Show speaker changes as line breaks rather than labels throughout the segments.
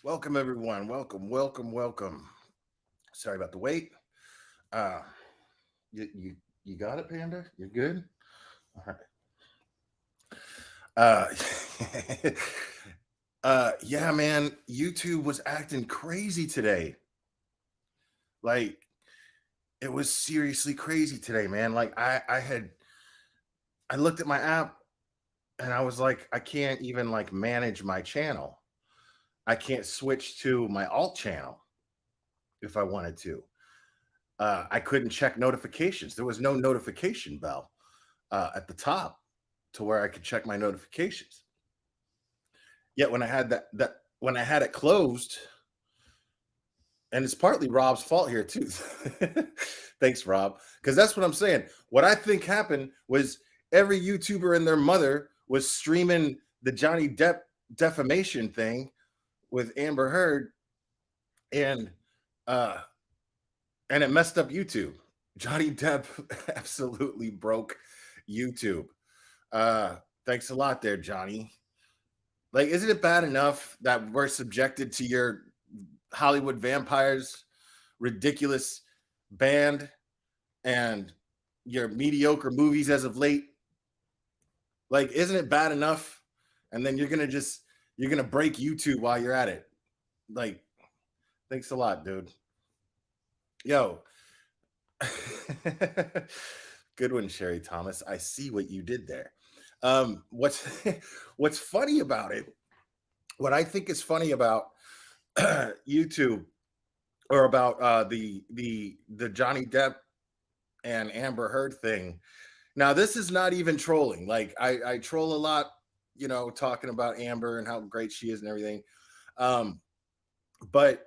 Welcome everyone. Welcome. Sorry about the wait. Uh you got it, Panda? You're good? All right. Uh yeah, man, YouTube was acting crazy today. Like it was seriously crazy today, man. Like I looked at my app and I was like, I can't even like manage my channel. I can't switch to my alt channel if I wanted to. I couldn't check notifications. There was no notification bell at the top to where I could check my notifications. Yet when I had that when I had it closed, and it's partly Rob's fault here too. Thanks, Rob, because that's what I'm saying. What I think happened was every YouTuber and their mother was streaming the Johnny Depp defamation thing with Amber Heard, and uh, and it messed up YouTube. Johnny Depp absolutely broke YouTube. Uh, Thanks a lot there, Johnny. Like, isn't it bad enough that we're subjected to your Hollywood vampires ridiculous band and your mediocre movies as of late? Like, isn't it bad enough? And then you're gonna break YouTube while you're at it. Like, thanks a lot, dude. Yo, good one, Sherry Thomas. I see what you did there. What's what's funny about it? What I think is funny about YouTube or about the Johnny Depp and Amber Heard thing. Now, this is not even trolling. Like I troll a lot, talking about Amber and how great she is and everything. Um, but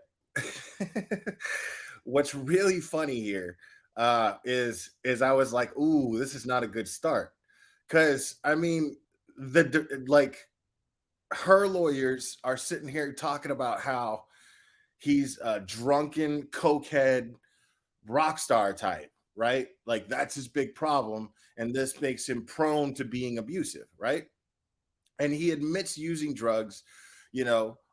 what's really funny here is I was like, ooh, this is not a good start. Cause I mean, like her lawyers are sitting here talking about how he's a drunken cokehead rock star type, right? Like that's his big problem, and this makes him prone to being abusive, right? And he admits using drugs,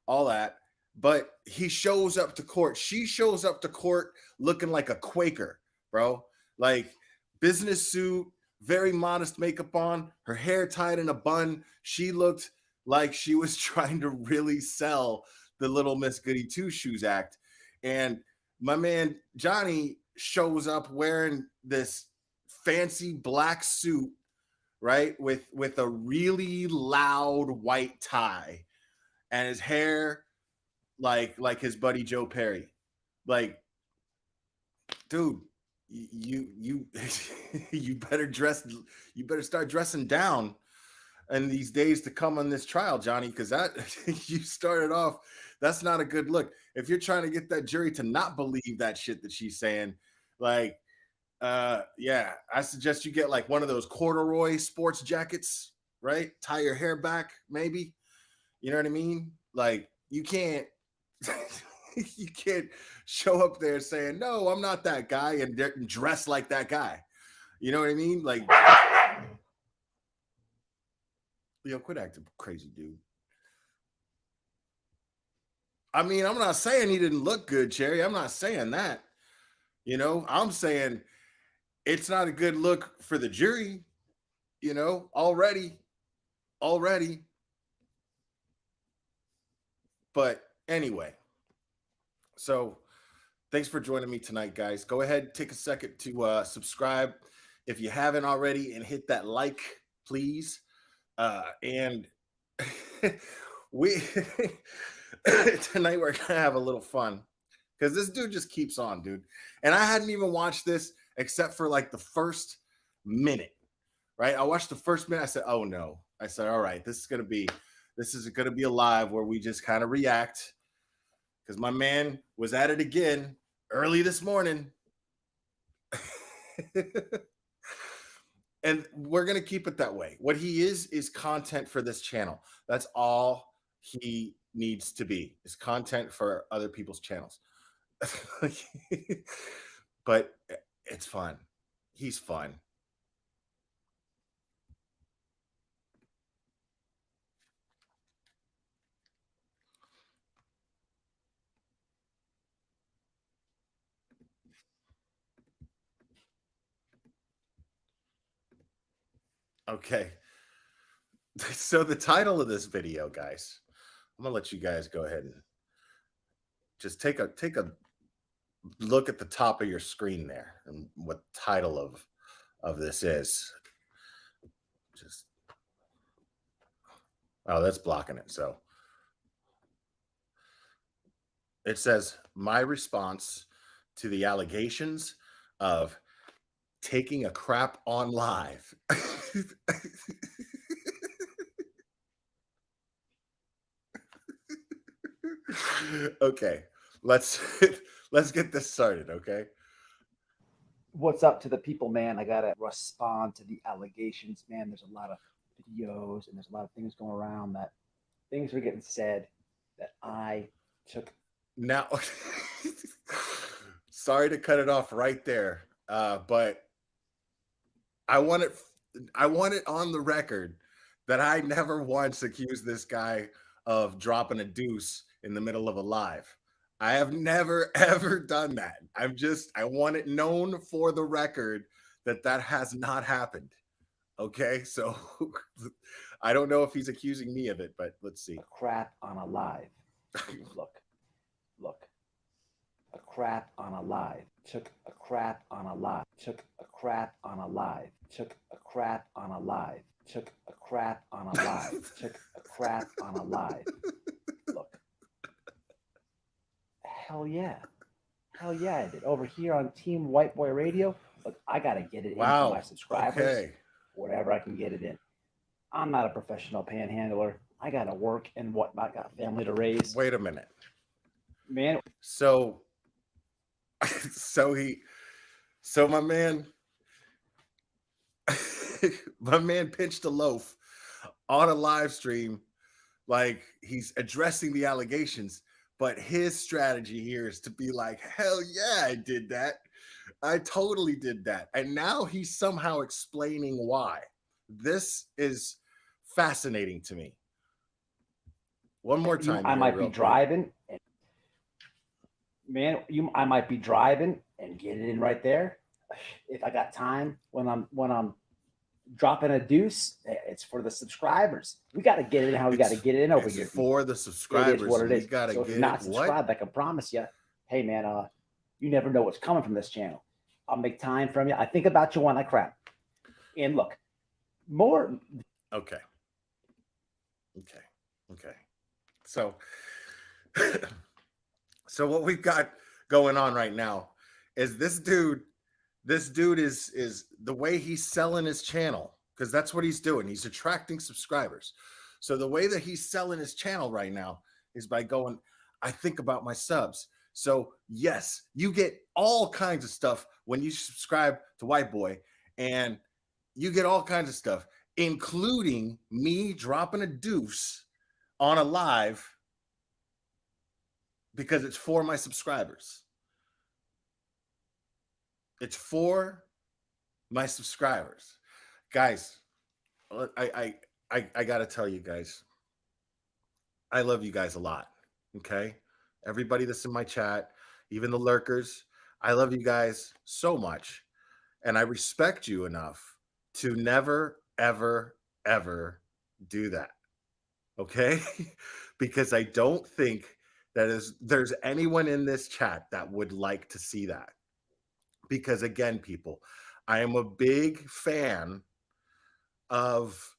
all that. But he shows up to court. She shows up to court looking like a Quaker, bro. Like business suit, very modest makeup on, her hair tied in a bun. She looked like she was trying to really sell the Little Miss Goody Two Shoes act. And my man Johnny shows up wearing this fancy black suit, right, with a really loud white tie, and his hair like his buddy Joe Perry. Like, dude, you you better dress, you better start dressing down in these days to come on this trial, Johnny, because that you started off, that's not a good look. If you're trying to get that jury to not believe that shit that she's saying, like, yeah, I suggest you get like one of those corduroy sports jackets, right? Tie your hair back, maybe. You know what I mean? Like, you can't you can't show up there saying, no, I'm not that guy, and dress like that guy. You know what I mean? Like, quit acting crazy, dude. I mean, I'm not saying he didn't look good, Cherry. I'm not saying that. I'm saying it's not a good look for the jury, already. But anyway, so thanks for joining me tonight, guys. Go ahead, take a second to subscribe if you haven't already, and hit that like, please. And we tonight we're gonna have a little fun because this dude just keeps on, dude. And I hadn't even watched this except for like the first minute, right? I watched the first minute. I said, "Oh no!" I said, "All right, this is gonna be a live where we just kind of react." Because my man was at it again early this morning. And we're going to keep it that way. What he is content for this channel. That's all he needs to be, is content for other people's channels. But it's fun. He's fun. Okay. So the title of this video, guys, I'm gonna let you guys go ahead and just take a look at the top of your screen there and what the title of this is. Just oh, that's blocking it. So it says my response to the allegations of taking a crap on live. Okay, let's let's get this started, okay?
What's up to the people, man? I gotta respond to the allegations, man. There's a lot of videos and there's a lot of things going around that things are getting said that I took.
Now sorry to cut it off right there. But I want it I want it on the record that I never once accused this guy of dropping a deuce in the middle of a live. I have never ever done that. I want it known for the record that that has not happened. Okay? So I don't know if he's accusing me of it, but let's see.
A crap on a live. Look, look. A crap on a live. Took a crap on a live. Took a crap on a live. Took a crap on a live. Took a crap on a live. Took a crap on a live. Look. Hell yeah. Hell yeah, I did. Over here on Team WipeBoy Radio, look, I got to get it
Wow.
into my subscribers,
Okay.
wherever I can get it in. I'm not a professional panhandler. I got to work and whatnot. I got family to raise.
Wait a minute.
Man,
So so my man my man pinched a loaf on a live stream, like he's addressing the allegations, but his strategy here is to be like, hell yeah, I did that. I totally did that. And now he's somehow explaining why. This is fascinating to me. One more time.
I might be driving. I might be driving and get it in right there. If I got time when I'm dropping a deuce, it's for the subscribers. We got to get it in how we got to get it in over here.
For the subscribers.
It is what it is.
Gotta
so if you're not subscribed, I can promise you, hey man, you never know what's coming from this channel. I'll make time from you. I think about you when I crap. And look, more.
Okay. So so what we've got going on right now is this dude is the way he's selling his channel, because that's what he's doing. He's attracting subscribers. So the way that he's selling his channel right now is by going, I think about my subs. So yes, you get all kinds of stuff when you subscribe to WipeBoy, and you get all kinds of stuff, including me dropping a deuce on a live because it's for my subscribers. It's for my subscribers. Guys, I gotta tell you guys, I love you guys a lot. Okay? Everybody that's in my chat, even the lurkers, I love you guys so much. And I respect you enough to never, ever, ever do that. Okay? Because I don't think there's anyone in this chat that would like to see that. Because again, people, I am a big fan of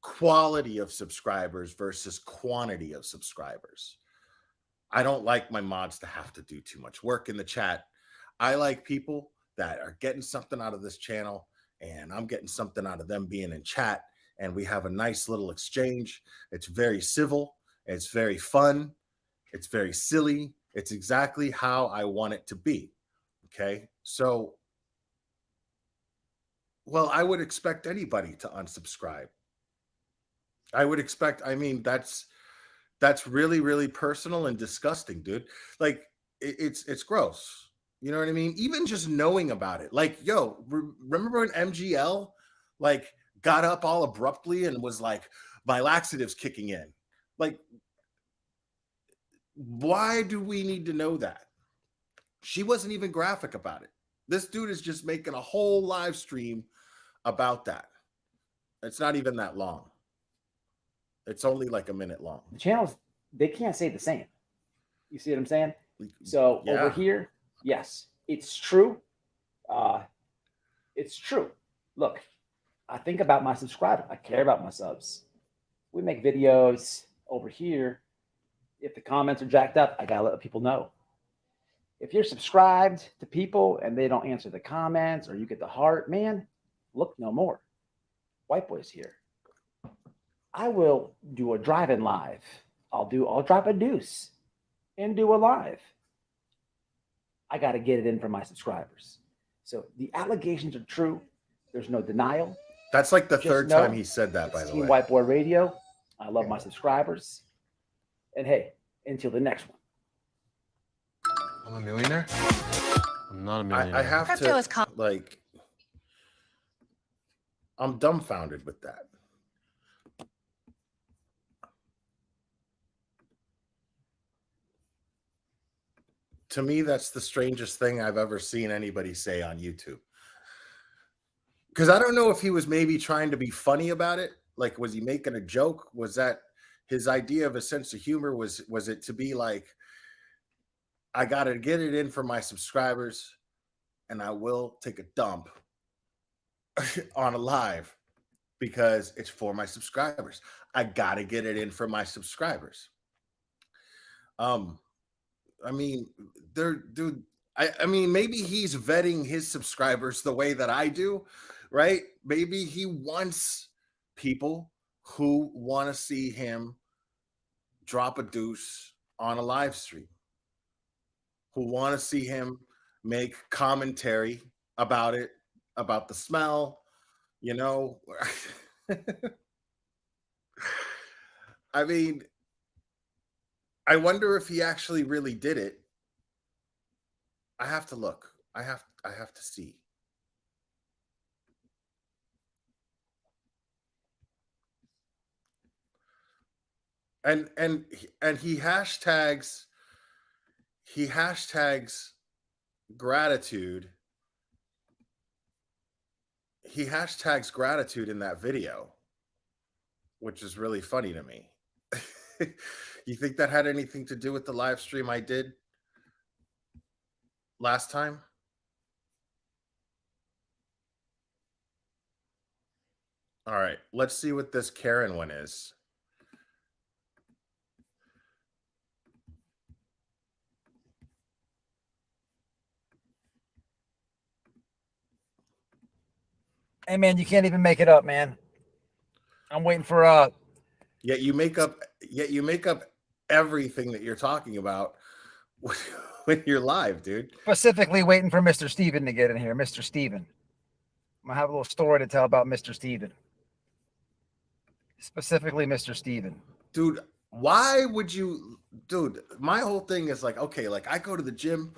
quality of subscribers versus quantity of subscribers. I don't like my mods to have to do too much work in the chat. I like people that are getting something out of this channel, and I'm getting something out of them being in chat, and we have a nice little exchange. It's very civil. It's very fun. It's very silly. It's exactly how I want it to be. Okay. So, well, I would expect anybody to unsubscribe. I would expect, I mean, that's really, really personal and disgusting, dude. Like it's gross. You know what I mean? Even just knowing about it. Like, yo, remember when MGL like got up all abruptly and was like, my laxative's kicking in? Like, why do we need to know that? She wasn't even graphic about it. This dude is just making a whole live stream about that. It's not even that long. It's only like a minute long.
The channels, they can't say the same. You see what I'm saying? So over
Yeah.
here, yes, it's true. It's true. Look, I think about my subscribers. I care about my subs. We make videos over here. If the comments are jacked up, I gotta let people know. If you're subscribed to people and they don't answer the comments or you get the heart, man, look no more. WipeBoy's here. I will do a drive-in live. I'll drop a deuce and do a live. I got to get it in for my subscribers. So the allegations are true. There's no denial.
That's like the
Just
third
know
time he said that, by
it's
the
Team
way.
WipeBoy Radio. I love my subscribers. And hey, until the next one.
I'm a millionaire? I'm not a millionaire.
I have
Crypto
to,
is
like, I'm dumbfounded with that. To me, that's the strangest thing I've ever seen anybody say on YouTube. Because I don't know if he was maybe trying to be funny about it. Like, was he making a joke? Was that his idea of a sense of humor? Was it to be like, I got to get it in for my subscribers and I will take a dump on a live because it's for my subscribers. I got to get it in for my subscribers. I mean, dude, I mean, maybe he's vetting his subscribers the way that I do, right? Maybe he wants people who want to see him drop a deuce on a live stream, who want to see him make commentary about it, about the smell, you know. I mean, I wonder if he actually really did it. I have to look. I have to see. And he hashtags gratitude. He hashtags gratitude in that video, which is really funny to me. You think that had anything to do with the live stream I did last time? All right, let's see what this Karen one is.
Hey man, you can't even make it up, man. I'm waiting for
Yet you make up everything that you're talking about when you're live, dude.
specifically waiting for Mr. Steven to get in here. Mr. Steven. I'm gonna have a little story to tell about Mr. Steven. Specifically, Mr. Steven.
Dude, why would you, dude? My whole thing is like, okay, like I go to the gym,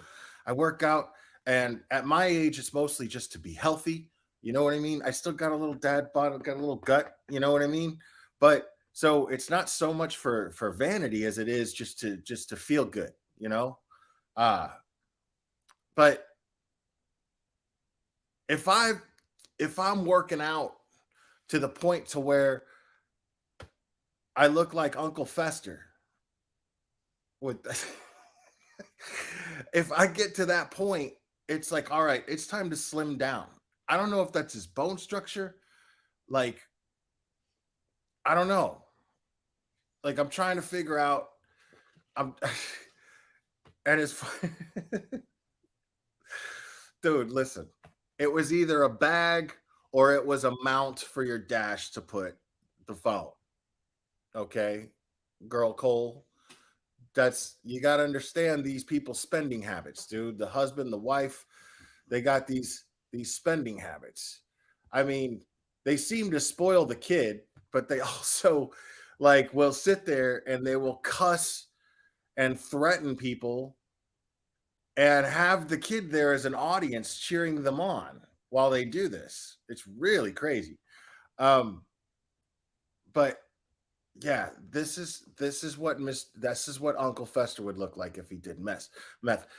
I work out, and at my age, it's mostly just to be healthy. You know what I mean? I still got a little dad bod, got a little gut. You know what I mean? But so it's not so much for vanity as it is just to feel good. You know, but if I'm working out to the point to where I look like Uncle Fester with if I get to that point, it's like, all right, it's time to slim down. I don't know if that's his bone structure. Like, I don't know. Like, I'm trying to figure out. And it's dude, listen. It was either a bag or it was a mount for your dash to put the phone. Okay, girl Cole. That's, you got to understand these people's spending habits, dude. The husband, the wife, they got these spending habits. I mean, they seem to spoil the kid, but they also like will sit there and they will cuss and threaten people and have the kid there as an audience cheering them on while they do this. It's really crazy. But yeah, this is what Uncle Fester would look like if he did meth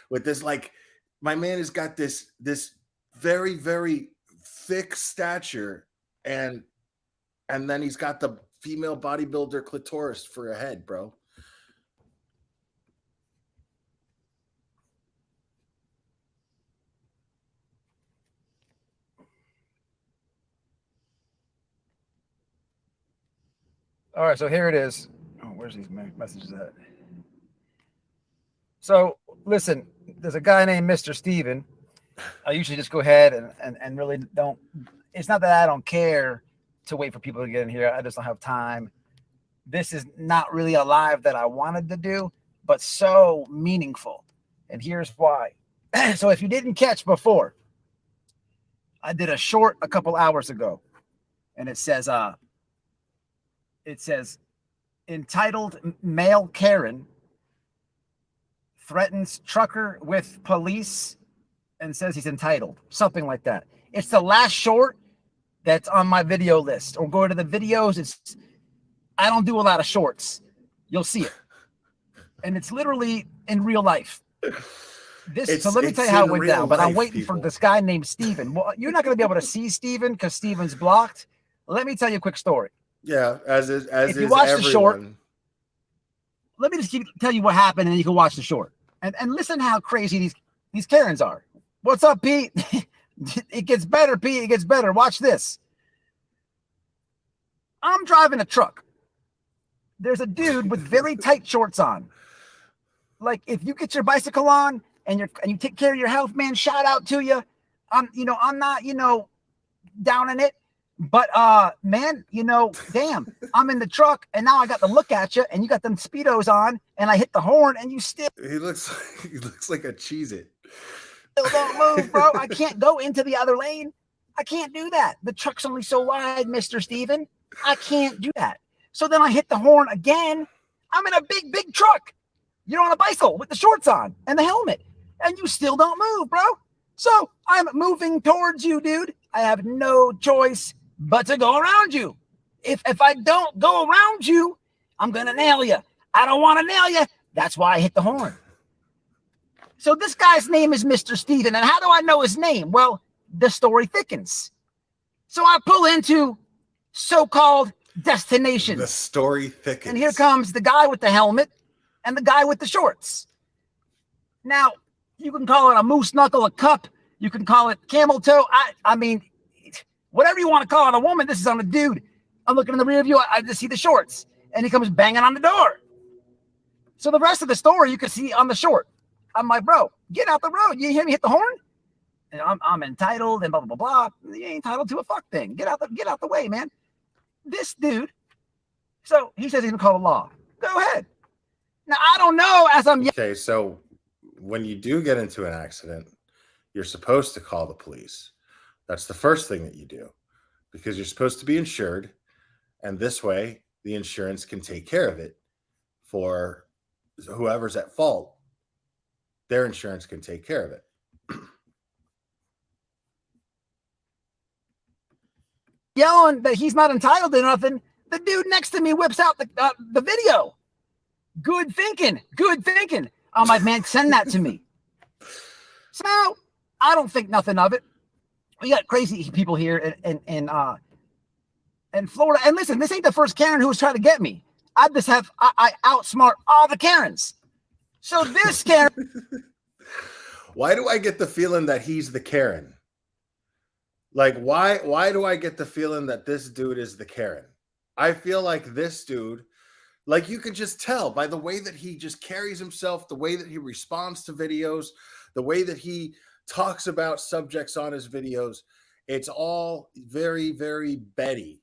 with this. Like, my man has got this very, very thick stature and then he's got the female bodybuilder clitoris for a head, bro.
All right, so here it is. Oh, where's these messages at? So listen, there's a guy named Mr. Steven. I usually just go ahead and really don't. It's not that I don't care to wait for people to get in here. I just don't have time. This is not really a live that I wanted to do, but so meaningful. And here's why. So if you didn't catch before, I did a short a couple hours ago, and it says entitled Male Karen threatens trucker with police and says he's entitled, something like that. It's the last short that's on my video list. Or go to the videos. I don't do a lot of shorts. You'll see it. And it's literally in real life. So let me tell you how it went down. But I'm waiting for this guy named Steven. Well, you're not going to be able to see Steven because Steven's blocked. Let me tell you a quick story.
Yeah, as
if you watch the short, let me just tell you what happened, and then you can watch the short. And listen how crazy these Karens are. What's up, Pete? It gets better, Pete. It gets better. Watch this. I'm driving a truck. There's a dude with very tight shorts on. Like, if you get your bicycle on and you take care of your health, man, shout out to you. I'm not, down in it. But man, damn, I'm in the truck and now I got to look at you and you got them Speedos on and I hit the horn and you still
he looks like a Cheez-It.
Still don't move, bro. I can't go into the other lane. I can't do that. The truck's only so wide, Mr. Steven. I can't do that. So then I hit the horn again. I'm in a big truck. You're on a bicycle with the shorts on and the helmet, and you still don't move, bro. So I'm moving towards you, dude. I have no choice but to go around you. If I don't go around you, I'm gonna nail you. I don't want to nail you. That's why I hit the horn. So this guy's name is Mr. Steven. And how do I know his name? Well, the story thickens. So I pull into so-called destinations.
The story thickens.
And here comes the guy with the helmet and the guy with the shorts. Now, you can call it a moose knuckle, a cup. You can call it camel toe. I mean, whatever you want to call it, a woman. This is on a dude. I'm looking in the rear view. I just see the shorts. And he comes banging on the door. So the rest of the story you can see on the short. I'm like, bro, get out the road. You hear me hit the horn? And I'm entitled and blah, blah, blah, blah. You ain't entitled to a fuck thing. Get out the way, man. This dude. So he says he's going to call the law. Go ahead. Now, I don't know as I'm...
Okay, so when you do get into an accident, you're supposed to call the police. That's the first thing that you do because you're supposed to be insured. And this way, the insurance can take care of it for whoever's at fault. Their insurance can take care of it.
Yelling that he's not entitled to nothing. The dude next to me whips out the video. Good thinking. Good thinking. I'm like, man, send that to me. So I don't think nothing of it. We got crazy people here in Florida. And listen, this ain't the first Karen who was trying to get me. I outsmart all the Karens. So this Karen.
Why do I get the feeling that he's the Karen? Like, why do I get the feeling that this dude is the Karen? I feel like this dude, like you could just tell by the way that he just carries himself, the way that he responds to videos, the way that he talks about subjects on his videos. It's all very, very Betty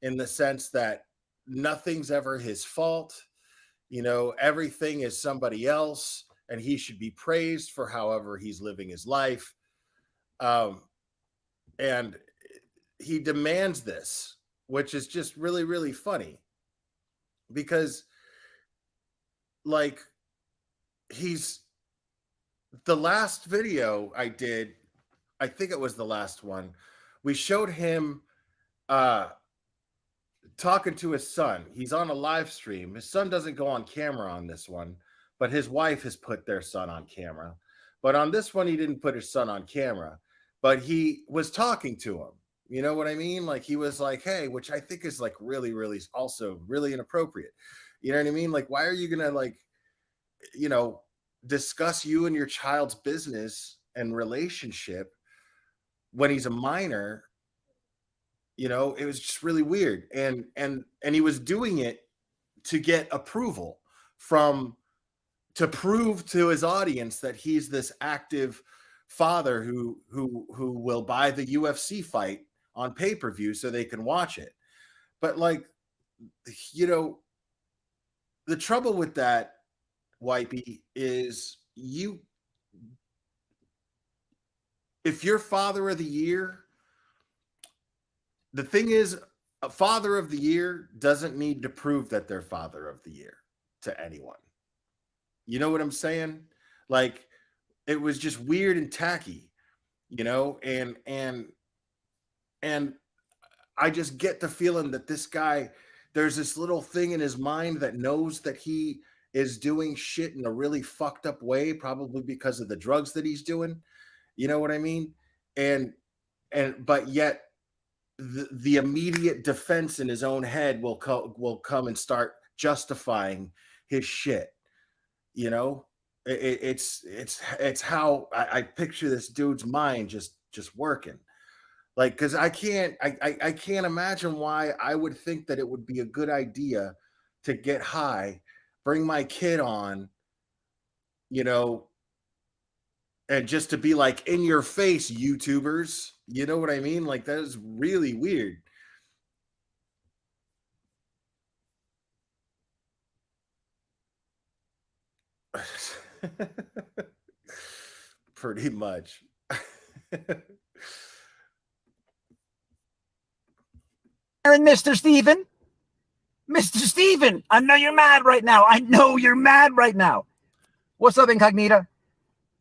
in the sense that nothing's ever his fault. Everything is somebody else and he should be praised for however he's living his life. And he demands this, which is just really, really funny because like the last video I did, I think it was the last one, we showed him talking to his son. He's on a live stream. His son doesn't go on camera on this one, but his wife has put their son on camera. But on this one, he didn't put his son on camera, but he was talking to him. You know what I mean? Like he was like, hey, which I think is like really, really also really inappropriate. You know what I mean? Like, why are you gonna like, you know, discuss you and your child's business and relationship when he's a minor? You know, it was just really weird. And he was doing it to get approval from to prove to his audience that he's this active father who will buy the UFC fight on pay-per-view so they can watch it. But like, you know, the trouble with that, Wipey, is you if you're father of the year, the thing is, a father of the year doesn't need to prove that they're father of the year to anyone. You know what I'm saying? Like, it was just weird and tacky, you know, and I just get the feeling that this guy, there's this little thing in his mind that knows that he is doing shit in a really fucked up way, probably because of the drugs that he's doing. You know what I mean? And but yet the immediate defense in his own head will come and start justifying his shit. You know, it's how I picture this dude's mind just working. Like, because I can't imagine why I would think that it would be a good idea to get high, bring my kid on, you know, and just to be like in your face, YouTubers. You know what I mean? Like, that is really weird. Pretty much.
And Mr. Steven. Mr. Steven, I know you're mad right now. I know you're mad right now. What's up, Incognita?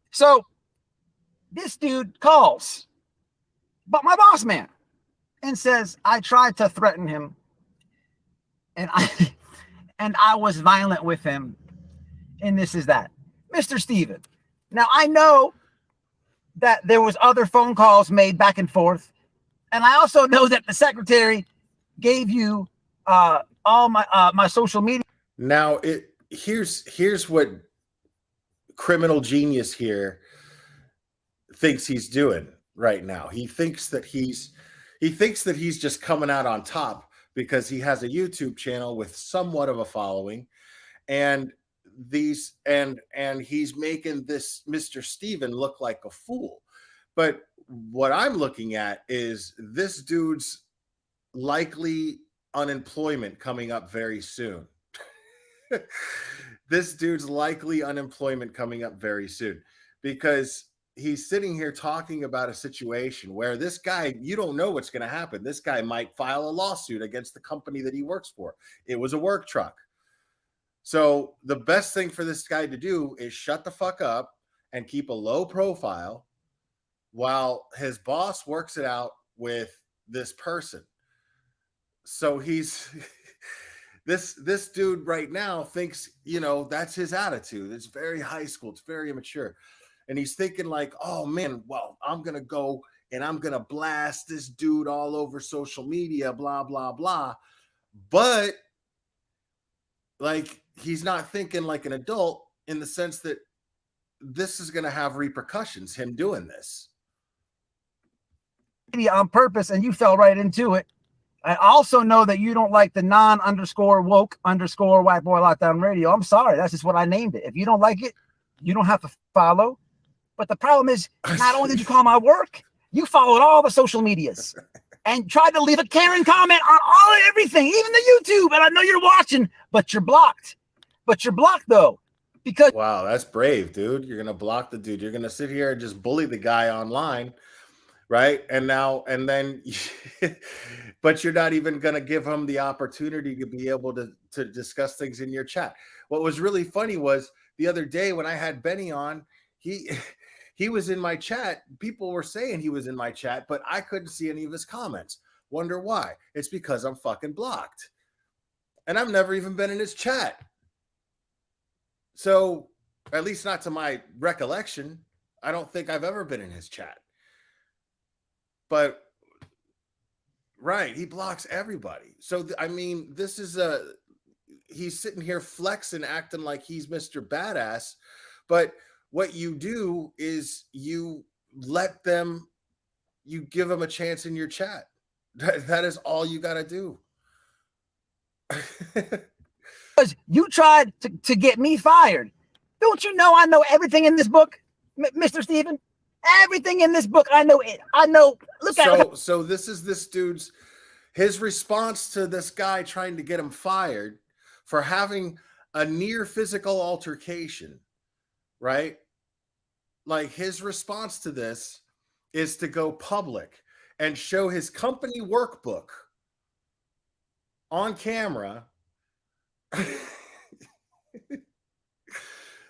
So this dude calls, but my boss man, and says, I tried to threaten him, and I was violent with him, and this is that. Mr. Steven, now I know that there was other phone calls made back and forth, and I also know that the secretary gave you all my social media.
Now here's what criminal genius here thinks he's doing right now. He thinks that he's just coming out on top because he has a YouTube channel with somewhat of a following, and he's making this Mr. Steven look like a fool. But what I'm looking at is this dude's likely unemployment coming up very soon. This dude's likely unemployment coming up very soon because he's sitting here talking about a situation where this guy, you don't know what's going to happen. This guy might file a lawsuit against the company that he works for. It was a work truck. So the best thing for this guy to do is shut the fuck up and keep a low profile while his boss works it out with this person. So he's this dude right now thinks, you know, that's his attitude. It's very high school. It's very immature. And he's thinking like, oh man, well, I'm going to go and I'm going to blast this dude all over social media, blah, blah, blah. But like, he's not thinking like an adult in the sense that this is going to have repercussions, him doing this.
On purpose, and you fell right into it. I also know that you don't like the non_woke_ WipeBoy Lockdown Radio. I'm sorry. That's just what I named it. If you don't like it, you don't have to follow. But the problem is, not only did you call my work, you followed all the social medias and tried to leave a Karen comment on everything, even the YouTube. And I know you're watching, but you're blocked. But you're blocked, though, because...
Wow, that's brave, dude. You're going to block the dude. You're going to sit here and just bully the guy online. Right. And then, but you're not even going to give him the opportunity to be able to discuss things in your chat. What was really funny was the other day when I had Benny on, he was in my chat. People were saying he was in my chat, but I couldn't see any of his comments. Wonder why? It's because I'm fucking blocked. And I've never even been in his chat. So at least not to my recollection, I don't think I've ever been in his chat. But Right. He blocks everybody. So I mean, this is he's sitting here flexing, acting like he's Mr. Badass. But what you do is you let them, you give them a chance in your chat. That is all you got to do.
Because you tried to get me fired. Don't you know I know everything in this book, Mr. Steven? Everything in this book, I know it. I know. Look at it.
So this is this dude's, his response to this guy trying to get him fired for having a near physical altercation, right? Like his response to this is to go public and show his company workbook on camera.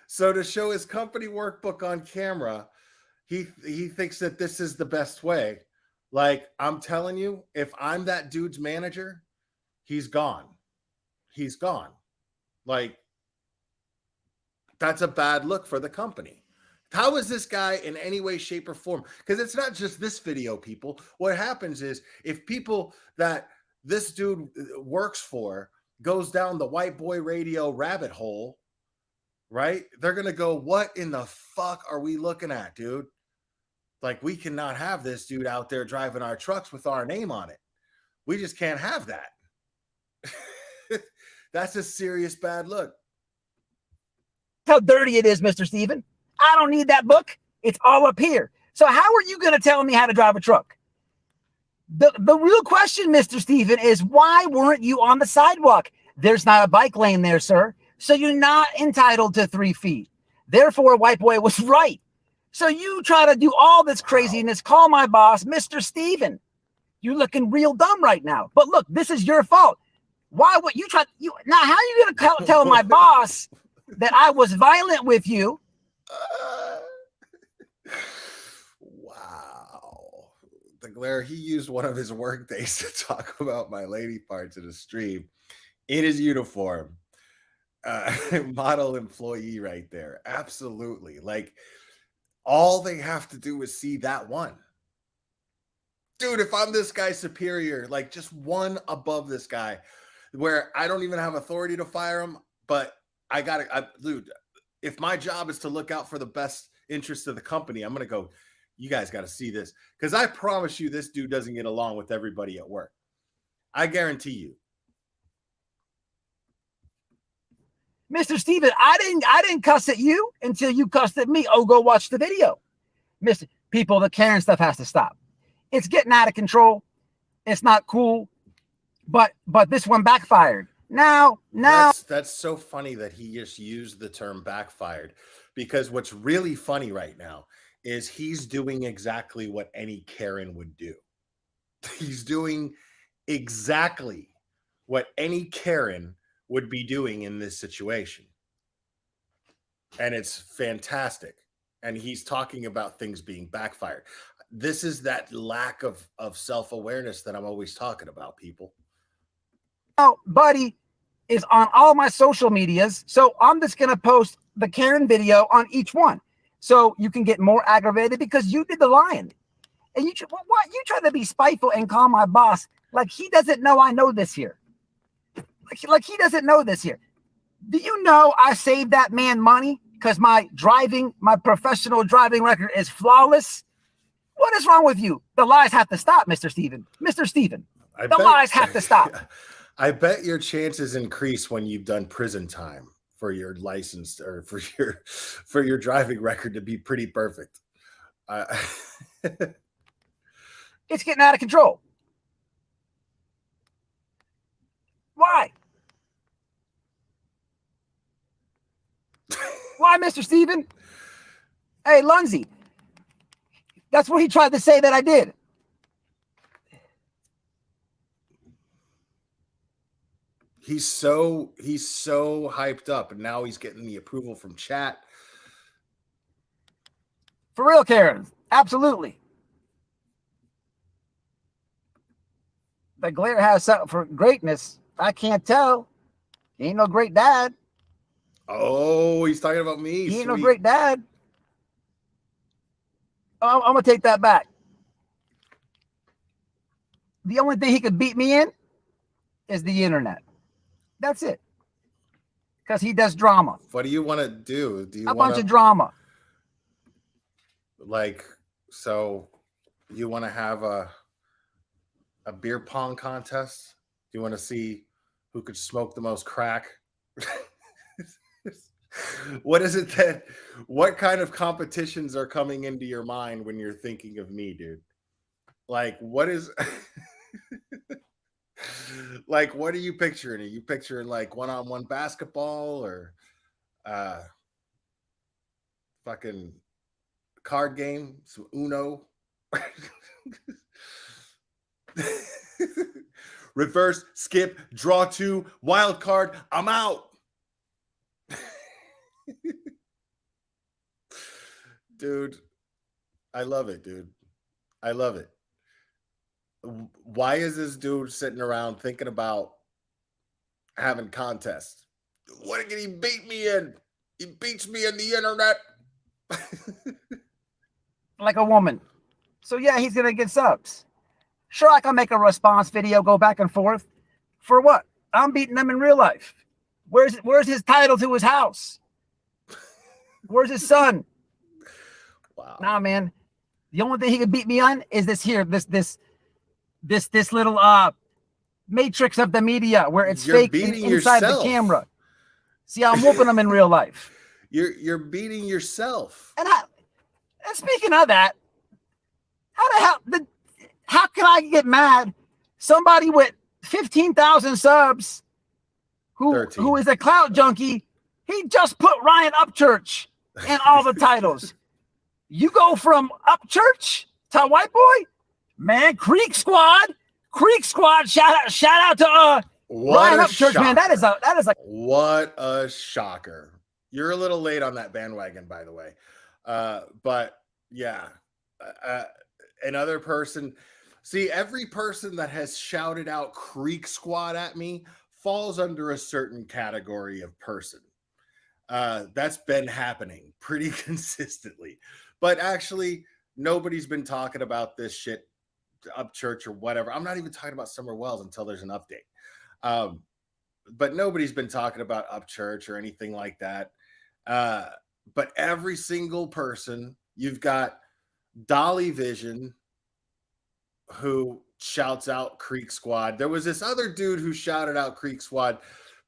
So to show his company workbook on camera, he thinks that this is the best way. Like, I'm telling you, if I'm that dude's manager, he's gone. He's gone. Like, that's a bad look for the company. How is this guy in any way, shape, or form? Because it's not just this video, people. What happens is if people that this dude works for goes down the white boy radio rabbit hole, right? They're going to go, what in the fuck are we looking at, dude? Like, we cannot have this dude out there driving our trucks with our name on it. We just can't have that. That's a serious bad look.
How dirty it is, Mr. Steven. I don't need that book. It's all up here. So how are you going to tell me how to drive a truck? The real question, Mr. Steven, is why weren't you on the sidewalk? There's not a bike lane there, sir. So you're not entitled to 3 feet. Therefore, White Boy was right. So you try to do all this craziness, call my boss, Mr. Steven. You're looking real dumb right now. But look, this is your fault. Why would you try? Now, how are you going to tell my boss that I was violent with you?
Wow. The glare, he used one of his work days to talk about my lady parts in a stream in his uniform. Model employee right there. Absolutely. Like, all they have to do is see that one. Dude, if I'm this guy's superior, like just one above this guy, where I don't even have authority to fire him, but dude, if my job is to look out for the best interest of the company, I'm going to go, you guys got to see this. Because I promise you, this dude doesn't get along with everybody at work. I guarantee you.
Mr. Steven, I didn't cuss at you until you cussed at me. Oh, go watch the video. Mr. People, the Karen stuff has to stop. It's getting out of control. It's not cool. But this one backfired. Now
that's so funny that he just used the term backfired, because what's really funny right now is he's doing exactly what any Karen would do. He's doing exactly what any Karen would be doing in this situation. And it's fantastic. And he's talking about things being backfired. This is that lack of self-awareness that I'm always talking about, people.
Now, Buddy is on all my social medias. So I'm just going to post the Karen video on each one. So you can get more aggravated because you did the lying. And you try to be spiteful and call my boss like he doesn't know I know this here. Like he doesn't know this here. Do you know I saved that man money because my professional driving record is flawless? What is wrong with you? The lies have to stop, Mr. Steven. Mr. Steven, the lies have to stop.
I bet your chances increase when you've done prison time for your license or for your driving record to be pretty perfect.
It's getting out of control. Why? Why, Mr. Steven? Hey, Lunzi. That's what he tried to say that I did.
He's so hyped up, and now he's getting the approval from chat.
For real, Karen. Absolutely. The glare has something for greatness. I can't tell. He ain't no great dad.
Oh, he's talking about me.
He ain't no great dad. Oh, I'm going to take that back. the only thing he could beat me in is the internet. That's it. Because he does drama.
What do you want to do? Do you want
bunch of drama?
Like, so you want to have a beer pong contest? Do you want to see who could smoke the most crack? What is it that, what kind of competitions are coming into your mind when you're thinking of me, dude? Like, what is, like, what are you picturing? Are you picturing like one-on-one basketball or fucking card game, some Uno? Reverse, skip, draw two, wild card, I'm out. Dude, I love it, dude. I love it. Why is this dude sitting around thinking about having contests? What can he beat me in? He beats me in the internet.
Like a woman. So yeah, he's gonna get subs. Sure, I can make a response video, go back and forth. For what? I'm beating them in real life. Where's his title to his house? Where's his son?
Wow.
Nah, man. The only thing he could beat me on is this little matrix of the media where it's
You're
fake
beating
inside
yourself.
the camera. See, I'm whooping them in real life.
You're beating yourself.
And speaking of that, how can I get mad? Somebody with 15,000 subs who is a clout junkie, he just put Ryan Upchurch in all the titles. You go from Upchurch to WipeBoy, man. Creek Squad. Shout out to Ryan Upchurch, man. That is a
what a shocker. You're a little late on that bandwagon, by the way. But yeah, another person. See, every person that has shouted out Creek Squad at me falls under a certain category of person. That's been happening pretty consistently. But actually, nobody's been talking about this shit, Upchurch or whatever. I'm not even talking about Summer Wells until there's an update. But nobody's been talking about Upchurch or anything like that. But every single person, you've got Dolly Vision, who shouts out Creek Squad. There was this other dude who shouted out Creek Squad,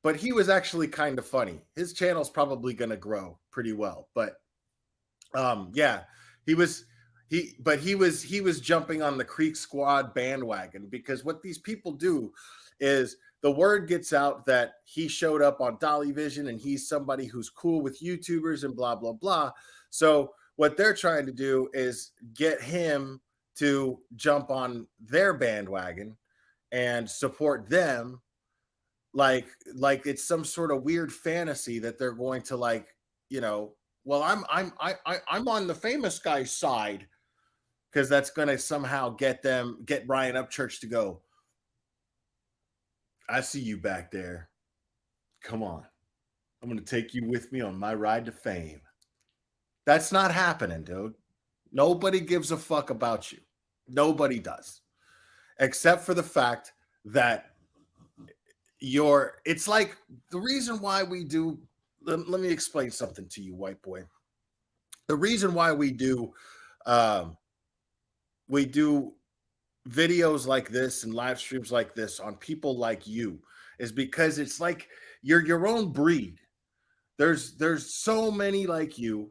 but he was actually kind of funny. His channel's probably going to grow pretty well. But yeah, he was jumping on the Creek Squad bandwagon because what these people do is the word gets out that he showed up on Dolly Vision and he's somebody who's cool with YouTubers and blah, blah, blah. So what they're trying to do is get him to jump on their bandwagon and support them like it's some sort of weird fantasy that they're going to, like, you know, well, I'm on the famous guy's side because that's going to somehow get Ryan Upchurch to go, I see you back there. Come on. I'm going to take you with me on my ride to fame. That's not happening, dude. Nobody gives a fuck about you. Nobody does. Except for the fact that it's like the reason why we do, let me explain something to you, white boy. The reason why we do videos like this and live streams like this on people like you is because it's like you're your own breed. There's so many like you.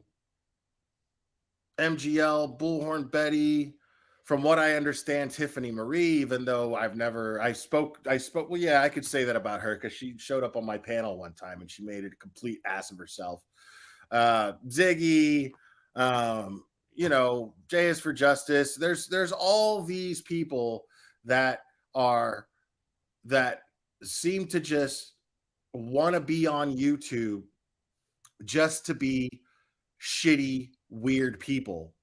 MGL, Bullhorn Betty, from what I understand, Tiffany Marie, even though I spoke, well, yeah, I could say that about her because she showed up on my panel one time and she made a complete ass of herself. Ziggy, you know, J is for Justice. There's all these people that seem to just want to be on YouTube just to be shitty, weird people.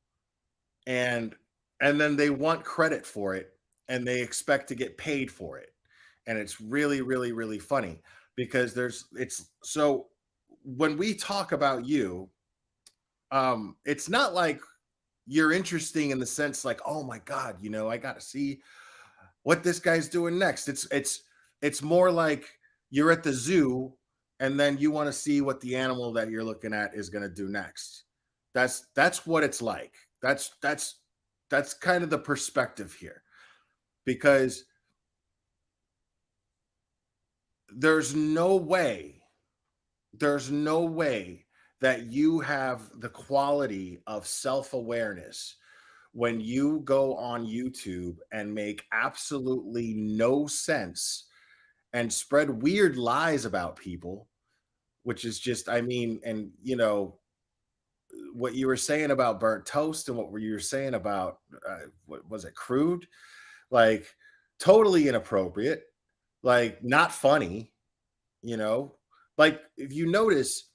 And then they want credit for it and they expect to get paid for it. And it's really, really, really funny because so when we talk about you, it's not like you're interesting in the sense like, oh my God, you know, I got to see what this guy's doing next. It's more like you're at the zoo and then you want to see what the animal that you're looking at is going to do next. That's what it's like. That's kind of the perspective here, because there's no way that you have the quality of self-awareness when you go on YouTube and make absolutely no sense and spread weird lies about people, which is just, I mean, and you know, what you were saying about burnt toast and what were you saying about, what was it, crude? Like, totally inappropriate, like not funny, you know? Like, if you notice,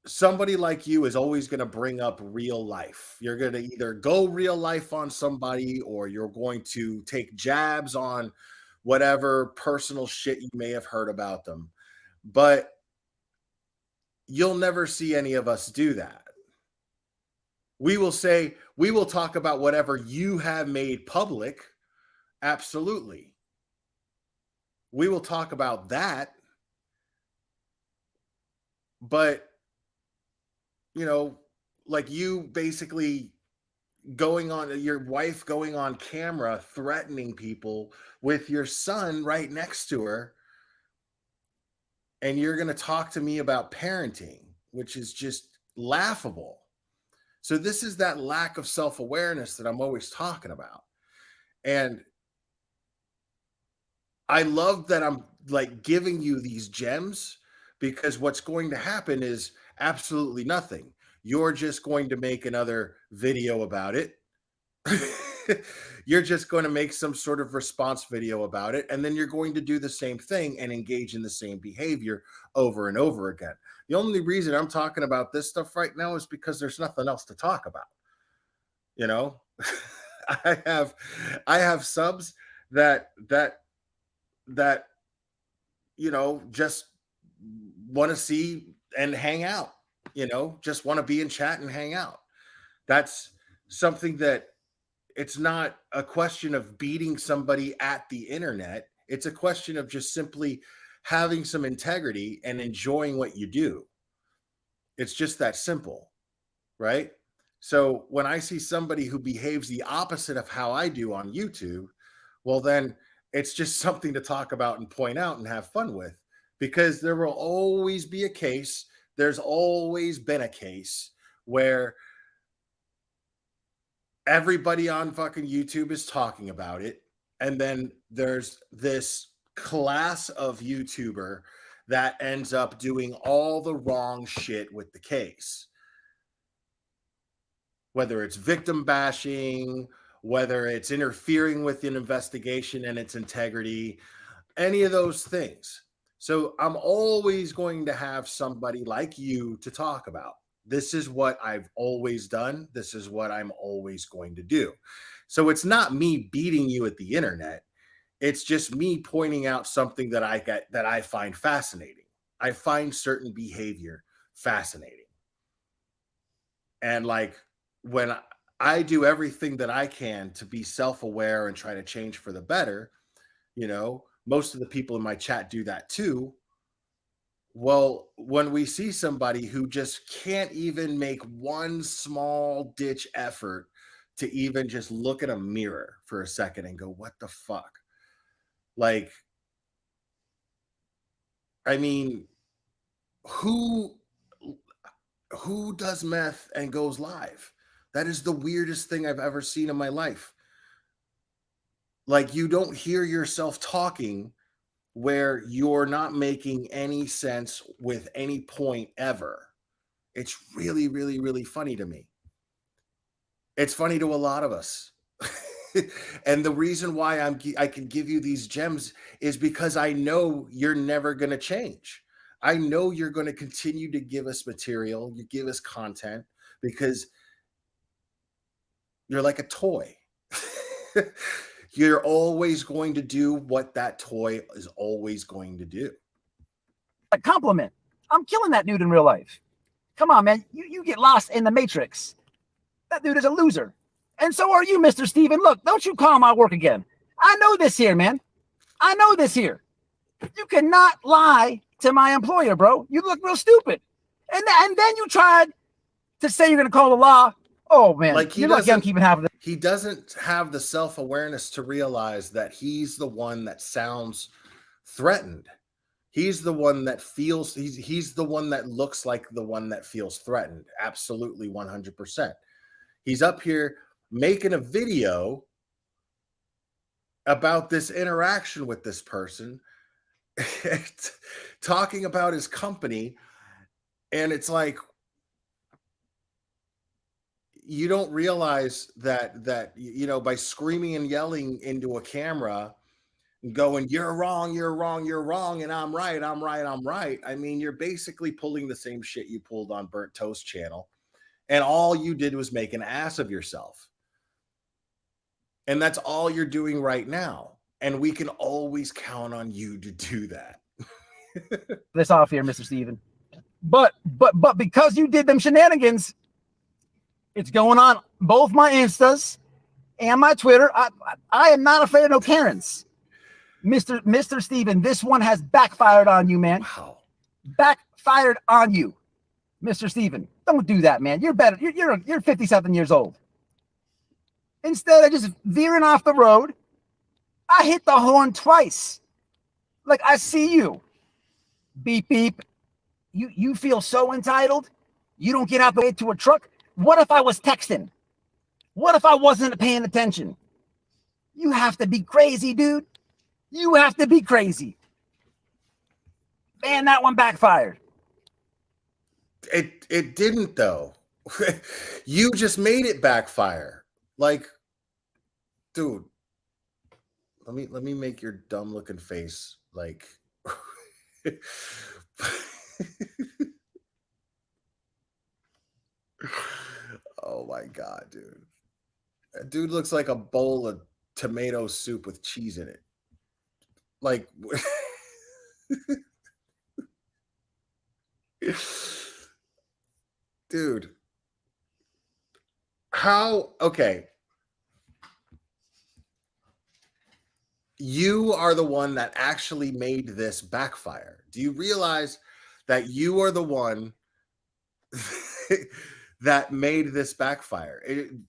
somebody like you is always going to bring up real life. You're going to either go real life on somebody, or you're going to take jabs on whatever personal shit you may have heard about them. But you'll never see any of us do that. We will talk about whatever you have made public. Absolutely. We will talk about that. But, you know, like you basically going on, your wife going on camera threatening people with your son right next to her, and you're going to talk to me about parenting, which is just laughable. So this is that lack of self-awareness that I'm always talking about. And I love that I'm like giving you these gems, because what's going to happen is absolutely nothing. You're just going to make another video about it. You're just going to make some sort of response video about it. And then you're going to do the same thing and engage in the same behavior over and over again. The only reason I'm talking about this stuff right now is because there's nothing else to talk about. You know, I have subs that, you know, just want to see and hang out, you know, just want to be in chat and hang out. That's something that, it's not a question of beating somebody at the internet. It's a question of just simply having some integrity and enjoying what you do. It's just that simple, right? So when I see somebody who behaves the opposite of how I do on YouTube, well, then it's just something to talk about and point out and have fun with, because there will always be a case. There's always been a case where everybody on fucking YouTube is talking about it. And then there's this class of YouTuber that ends up doing all the wrong shit with the case. Whether it's victim bashing, whether it's interfering with an investigation and its integrity, any of those things. So I'm always going to have somebody like you to talk about. This is what I've always done. This is what I'm always going to do. So it's not me beating you at the internet. It's just me pointing out something that I find fascinating. I find certain behavior fascinating. And like, when I do everything that I can to be self-aware and try to change for the better, you know, most of the people in my chat do that too. Well, when we see somebody who just can't even make one small ditch effort to even just look at a mirror for a second and go, what the fuck? Like, I mean, who does meth and goes live? That is the weirdest thing I've ever seen in my life. Like, you don't hear yourself talking where you're not making any sense with any point ever. It's really, really, really funny to me. It's funny to a lot of us. And the reason why I can give you these gems is because I know you're never going to change. I know you're going to continue to give us material, you give us content, because you're like a toy. You're always going to do what that toy is always going to do.
A compliment. I'm killing that dude in real life. Come on, man. You get lost in the matrix. That dude is a loser. And so are you, Mr. Steven. Look, don't you call my work again. I know this here, man. I know this here. You cannot lie to my employer, bro. You look real stupid. And then you tried to say you're going to call the law. Oh, man.
Like
you're lucky I'm keeping half of it.
He doesn't have the self-awareness to realize that he's the one that sounds threatened. He's the one that feels, he's the one that looks like the one that feels threatened. Absolutely 100%. He's up here making a video about this interaction with this person, talking about his company. And it's like, you don't realize that, you know, by screaming and yelling into a camera, going, you're wrong, you're wrong, you're wrong, and I'm right, I'm right, I'm right. I mean, you're basically pulling the same shit you pulled on Burnt Toast Channel. And all you did was make an ass of yourself. And that's all you're doing right now. And we can always count on you to do that.
This off here, Mr. Steven. But because you did them shenanigans, it's going on both my Instas and my Twitter. I am not afraid of no Karens. Mr. Steven, this one has backfired on you, man.
Wow.
Backfired on you, Mr. Steven. Don't do that, man. You're better. You're 50-something years old. Instead of just veering off the road, I hit the horn twice. Like, I see you. Beep, beep. You feel so entitled. You don't get out the way to a truck. What if I was texting? What if I wasn't paying attention? You have to be crazy, dude. You have to be crazy. Man, that one backfired.
It didn't, though. You just made it backfire. Like, dude, let me make your dumb looking face like oh my God, dude. That dude looks like a bowl of tomato soup with cheese in it. Like dude. How okay. You are the one that actually made this backfire. Do you realize that you are the one that made this backfire?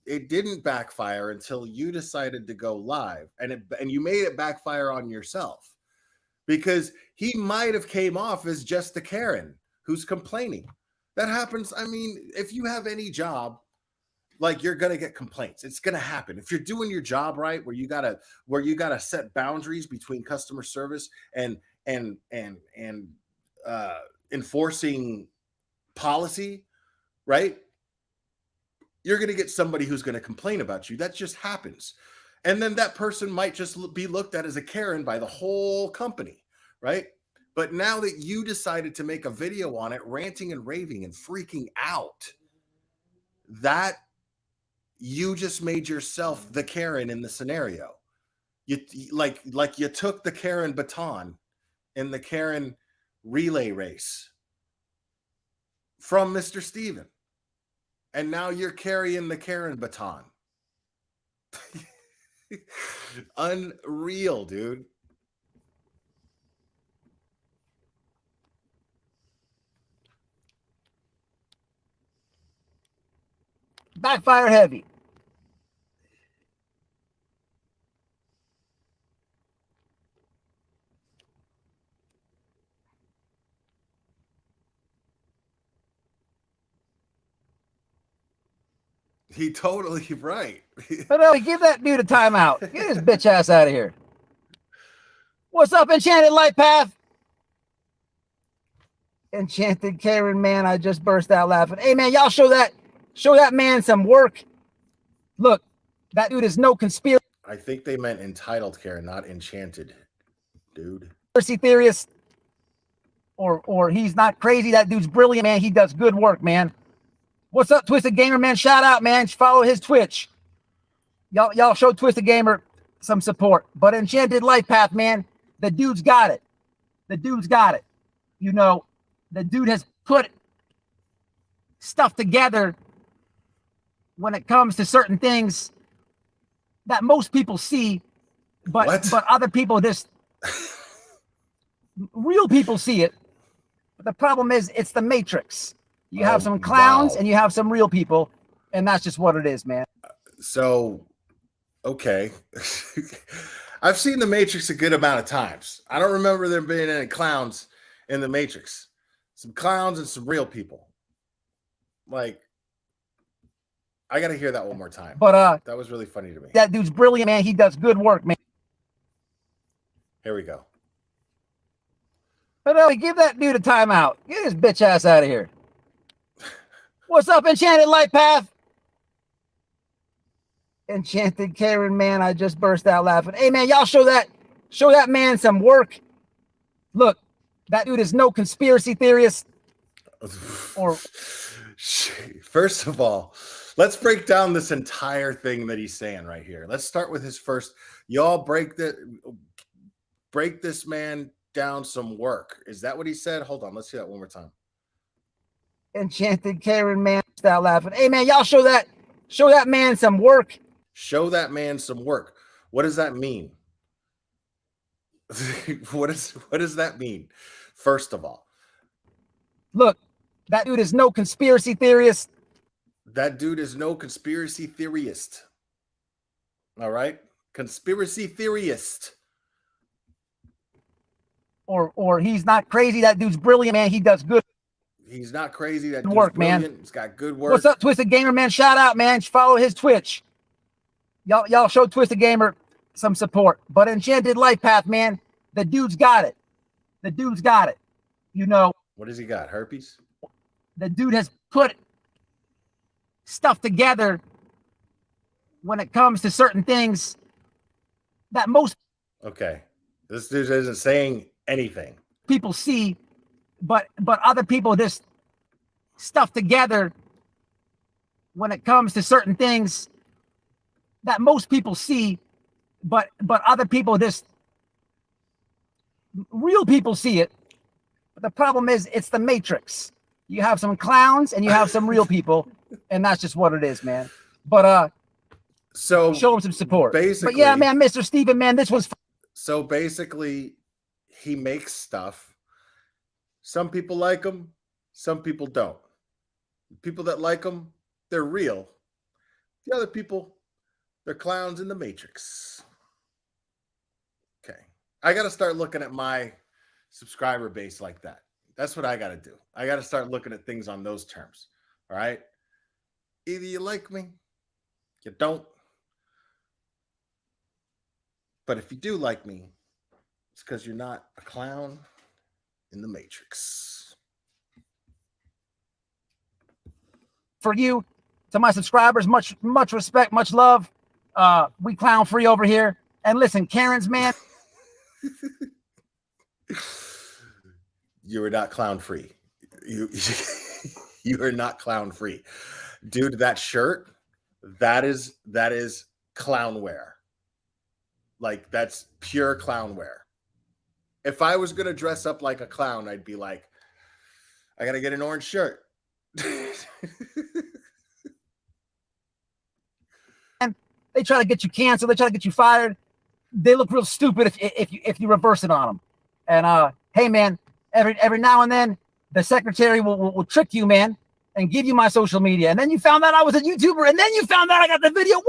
It didn't backfire until you decided to go live, and you made it backfire on yourself, because he might have came off as just a Karen who's complaining. That happens. I mean, if you have any job, like, you're gonna get complaints. It's gonna happen. If you're doing your job right, where you gotta set boundaries between customer service and enforcing policy, right? You're gonna get somebody who's gonna complain about you. That just happens. And then that person might just be looked at as a Karen by the whole company, right? But now that you decided to make a video on it, ranting and raving and freaking out, that you just made yourself the Karen in the scenario. You like you took the Karen baton in the Karen relay race from Mr. Steven. And now you're carrying the Karen baton. Unreal, dude.
Backfire heavy.
He totally right.
But no, give that dude a timeout. Get his bitch ass out of here. What's up, Enchanted Light Path? Enchanted Karen, man, I just burst out laughing. Hey, man, y'all show that man some work. Look, that dude is no conspiracy
I think they meant entitled Karen, not enchanted, dude.
theorist. Or he's not crazy. That dude's brilliant, man. He does good work, man. What's up, Twisted Gamer, man? Shout out, man. Follow his Twitch. Y'all show Twisted Gamer some support. But Enchanted Life Path, man, the dude's got it. The dude's got it. You know, the dude has put stuff together when it comes to certain things that most people see
What?
but other people just real people see it. But the problem is it's the Matrix. You have some clowns
wow.
and you have some real people, and that's just what it is, man.
So, okay. I've seen the Matrix a good amount of times. I don't remember there being any clowns in the Matrix. Some clowns and some real people. Like, I got to hear that one more time.
But
that was really funny to me.
that dude's brilliant, man. He does good work, man.
Here we go.
But give that dude a timeout. Get his bitch ass out of here. What's up, Enchanted Light Path? Enchanted Karen, man, I just burst out laughing. Hey, man, y'all show that man some work. Look, that dude is no conspiracy theorist. Or
first of all, let's break down this entire thing that he's saying right here. Let's start with his first. Y'all break this man down some work. Is that what he said? Hold on, let's see that one more time.
Enchanted Karen, man, start laughing. Hey, man, y'all show that man some work.
Show that man some work. What does that mean? What does that mean? First of all,
look, that dude is no conspiracy theorist.
That dude is no conspiracy theorist. All right, conspiracy theorist.
Or he's not crazy. That dude's brilliant, man. He does good.
He's not crazy. That dude's
work,
brilliant.
man.
He's got good work.
What's up, Twisted Gamer, man? Shout out, man. Follow his Twitch. Y'all show Twisted Gamer some support. But Enchanted Life Path, man, the dude's got it. The dude's got it. You know.
What has he got? Herpes?
The dude has put stuff together when it comes to certain things that most
Okay. This dude isn't saying anything.
people see, but other people just stuff together when it comes to certain things that most people see, but other people just real people see it. But the problem is it's the Matrix. You have some clowns and you have some real people, and that's just what it is, man. But
so
show him some support.
Basically,
but yeah, man, Mr. Steven, man, this was
so basically he makes stuff. Some people like him, some people don't. People that like him, they're real. The other people, they're clowns in the Matrix. Okay. I got to start looking at my subscriber base like that. That's what I got to do. I got to start looking at things on those terms. All right. Either you like me, you don't. But if you do like me, it's because you're not a clown in the Matrix.
for you. To my subscribers, much respect, much love. We clown free over here. And listen, Karen's, man.
You are not clown free. You are not clown free. Dude, that shirt, that is clown wear. Like, that's pure clown wear. If I was going to dress up like a clown, I'd be like, I got to get an orange shirt.
And they try to get you canceled. They try to get you fired. They look real stupid if you reverse it on them. And hey, man, every now and then the secretary will trick you, man, and give you my social media. And then you found out I was a YouTuber, and then you found out I got the video. Woo!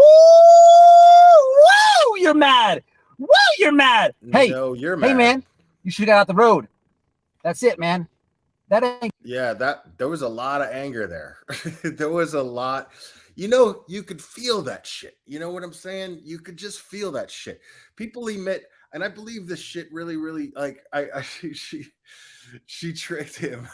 You're mad. Woo! You're mad. Hey,
no, you're mad.
Hey, man, you should have got out the road. That's it, man. That ain't.
Yeah, there was a lot of anger there. There was a lot. You know, you could feel that shit. You know what I'm saying? You could just feel that shit. People emit, and I believe this shit really, really, like, she tricked him.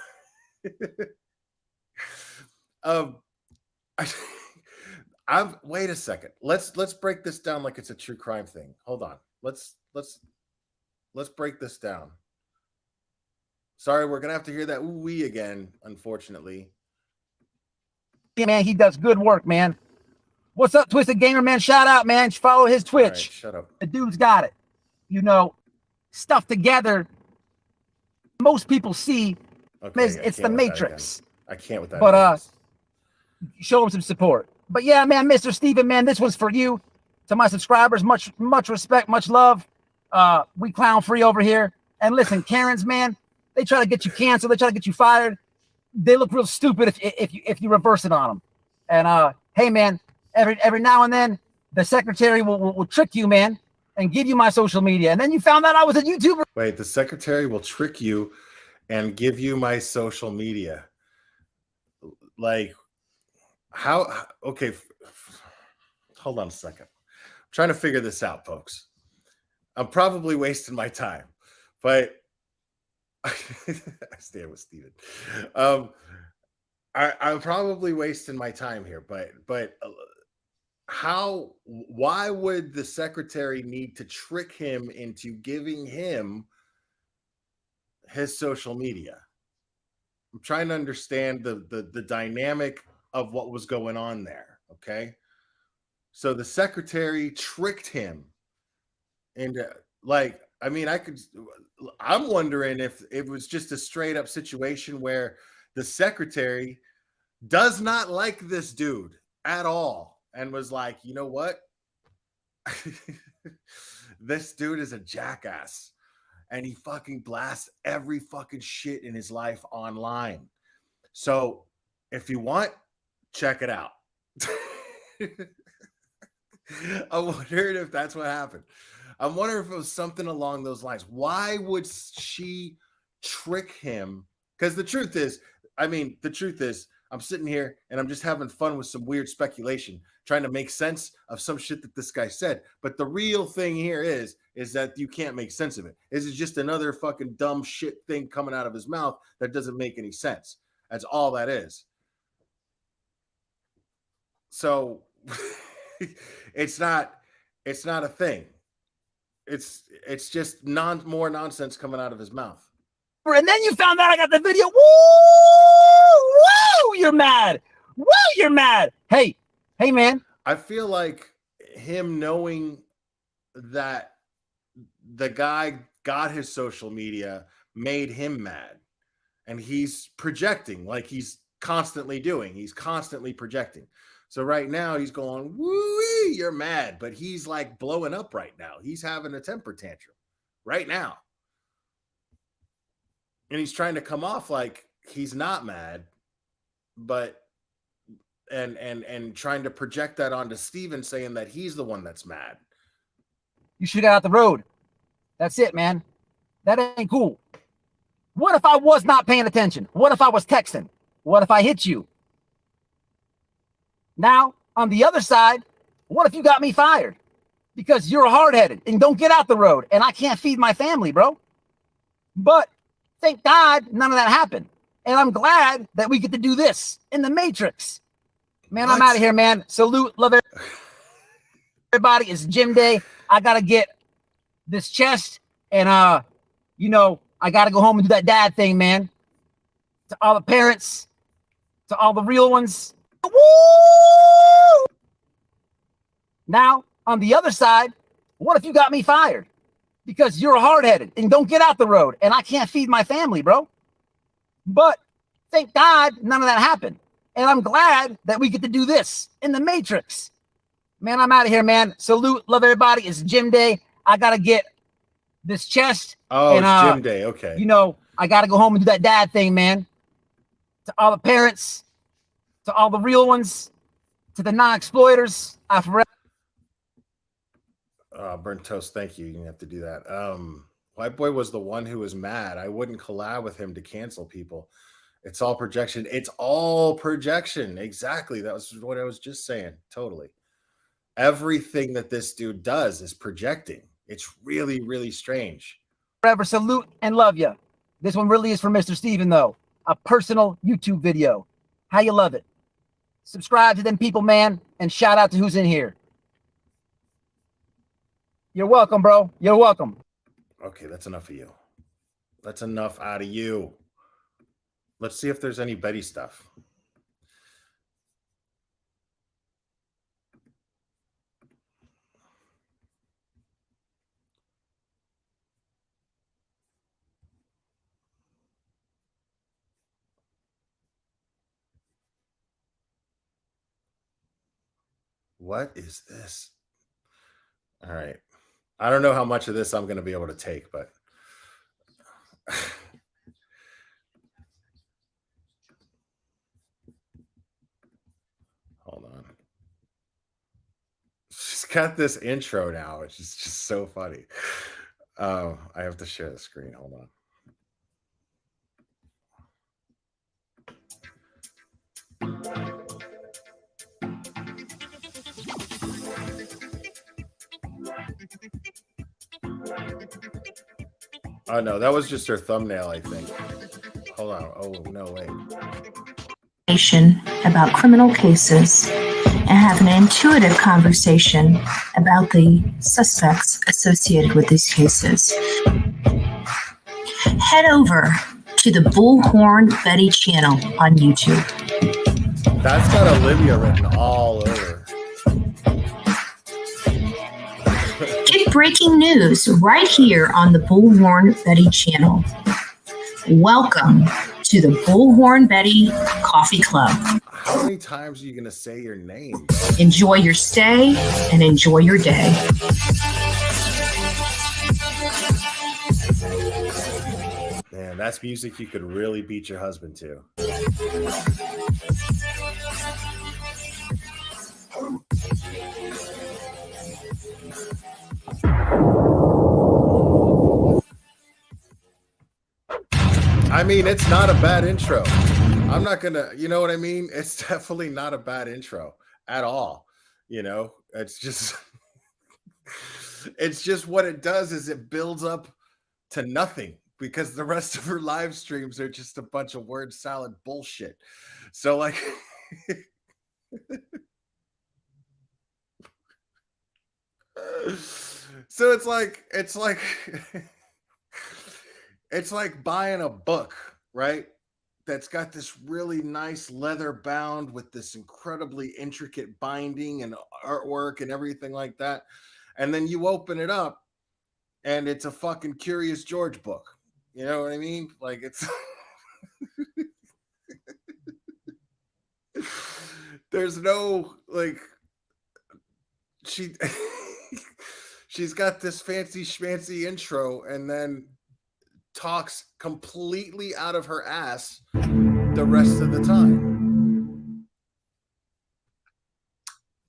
Wait a second. Let's break this down like it's a true crime thing. Hold on. Let's break this down. Sorry, we're gonna have to hear that ooh-wee again, unfortunately.
Yeah, man, he does good work, man. What's up, Twisted Gamer, man? Shout out, man. Follow his Twitch.
Right, shut up.
The dude's got it. You know, stuff together. Most people see.
Okay,
it's the Matrix.
I can't with that.
But show him some support. But yeah, man, Mr. Steven, man, this one's for you. To my subscribers, much respect, much love. We clown free over here. And listen, Karens, man, they try to get you canceled. They try to get you fired. They look real stupid if you reverse it on them. And hey, man, every now and then the secretary will trick you, man, and give you my social media. And then you found out I was a YouTuber.
Wait, the secretary will trick you and give you my social media. Like, how? Okay, hold on a second. I'm trying to figure this out, folks. I'm probably wasting my time, but I stand with Steven. I'm probably wasting my time here, but why would the secretary need to trick him into giving him his social media? I'm trying to understand the dynamic of what was going on there. Okay. So the secretary tricked him into, like, I mean, I'm wondering if it was just a straight up situation where the secretary does not like this dude at all and was like, you know what? This dude is a jackass and he fucking blasts every fucking shit in his life online. So if you want, check it out. I'm wondering if that's what happened. I'm wondering if it was something along those lines. Why would she trick him? Because the truth is, I'm sitting here and I'm just having fun with some weird speculation, trying to make sense of some shit that this guy said. But the real thing here is that you can't make sense of it. This is just another fucking dumb shit thing coming out of his mouth that doesn't make any sense. That's all that is. So it's not a thing. It's just more nonsense coming out of his mouth.
And then you found out I got the video. Woo! Woo! You're mad. Woo! You're mad. Hey, man.
I feel like him knowing that the guy got his social media made him mad. And he's projecting like he's constantly doing. He's constantly projecting. So right now he's going, woo, you're mad. But he's like blowing up right now. He's having a temper tantrum right now. And he's trying to come off like he's not mad, but and trying to project that onto Steven, saying that he's the one that's mad.
You should get out the road. That's it, man. That ain't cool. What if I was not paying attention? What if I was texting? What if I hit you? Now, on the other side, what if you got me fired? Because you're hard-headed and don't get out the road and I can't feed my family, bro. But thank God none of that happened. And I'm glad that we get to do this in the Matrix. Man, what? I'm out of here, man. Salute. Love everybody. It's gym day. I got to get this chest. And, I got to go home and do that dad thing, man. To all the parents, to all the real ones. Woo! Now, on the other side, what if you got me fired? Because you're hard-headed and don't get out the road and I can't feed my family, bro. But thank God none of that happened. And I'm glad that we get to do this in the Matrix. Man, I'm out of here, man. Salute. Love everybody. It's gym day. I got to get this chest.
Oh, and, it's gym day. Okay.
I got to go home and do that dad thing, man. To all the parents, to all the real ones, to the non-exploiters, I forever.
Burnt toast, thank you. You didn't have to do that. WipeBoy was the one who was mad. I wouldn't collab with him to cancel people. It's all projection. It's all projection. Exactly. That was what I was just saying. Totally. Everything that this dude does is projecting. It's really, really strange.
Forever salute and love you. This one really is for Mr. Steven, though. A personal YouTube video. How you love it. Subscribe to them people, man, and shout out to who's in here. You're welcome, bro. You're welcome.
Okay, that's enough of you. That's enough out of you. Let's see if there's any Betty stuff. What is this? All right. I don't know how much of this I'm going to be able to take, but hold on. She's got this intro now, which is just so funny. I have to share the screen. Hold on. Oh no, that was just her thumbnail, I think. Hold on. Oh no, wait.
About criminal cases and have an intuitive conversation about the suspects associated with these cases. Head over to the Bullhorn Betty channel on YouTube.
That's got Olivia written all over.
Get breaking news right here on the Bullhorn Betty channel. Welcome to the Bullhorn Betty Coffee Club.
How many times are you going to say your name?
Enjoy your stay and enjoy your day.
Man, that's music you could really beat your husband to. I mean, it's not a bad intro. I'm not gonna, you know what I mean? It's definitely not a bad intro at all. You know, it's just it's just what it does is it builds up to nothing because the rest of her live streams are just a bunch of word salad bullshit. So like so it's like it's like buying a book, right? That's got this really nice leather bound with this incredibly intricate binding and artwork and everything like that. And then you open it up and it's a fucking Curious George book. You know what I mean? Like it's there's no like she's got this fancy schmancy intro and then talks completely out of her ass the rest of the time.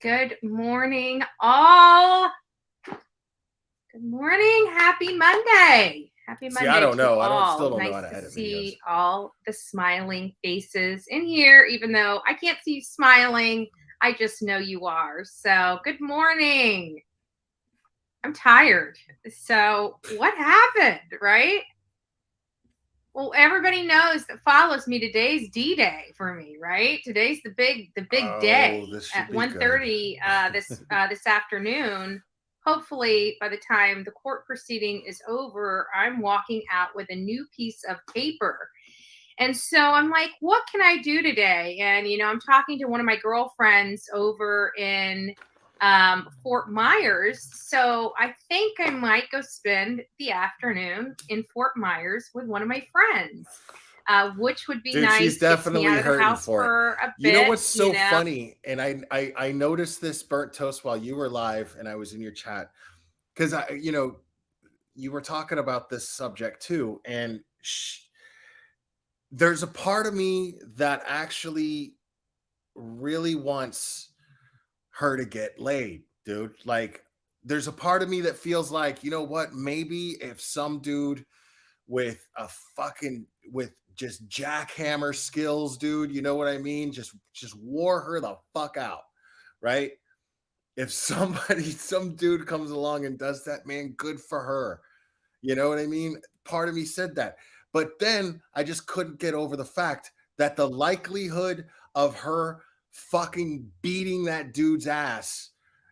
Good morning, all. Good morning. Happy Monday. Happy Monday.
See, I don't know.
I
still don't
nice
know how to edit
to see
videos.
all the smiling faces in here, even though I can't see you smiling. I just know you are. So, good morning. I'm tired. So, what happened, right? Well, everybody knows that follows me. Today's D-Day for me, right? Today's the big day at 1:30 this afternoon. Hopefully, by the time the court proceeding is over, I'm walking out with a new piece of paper. And so I'm like, what can I do today? And, you know, I'm talking to one of my girlfriends over in Fort Myers. So I think I might go spend the afternoon in Fort Myers with one of my friends, which would be
Dude,
nice.
she's definitely
out of the
hurting
house
for
a
you
bit,
know what's so
you know?
funny? And I noticed this burnt toast while you were live and I was in your chat because you were talking about this subject too. And there's a part of me that actually really wants her to get laid, dude. Like, there's a part of me that feels like, you know what? Maybe if some dude with just jackhammer skills, dude, you know what I mean? Just wore her the fuck out, right? If some dude comes along and does that, man, good for her. You know what I mean? Part of me said that. But then I just couldn't get over the fact that the likelihood of her fucking beating that dude's ass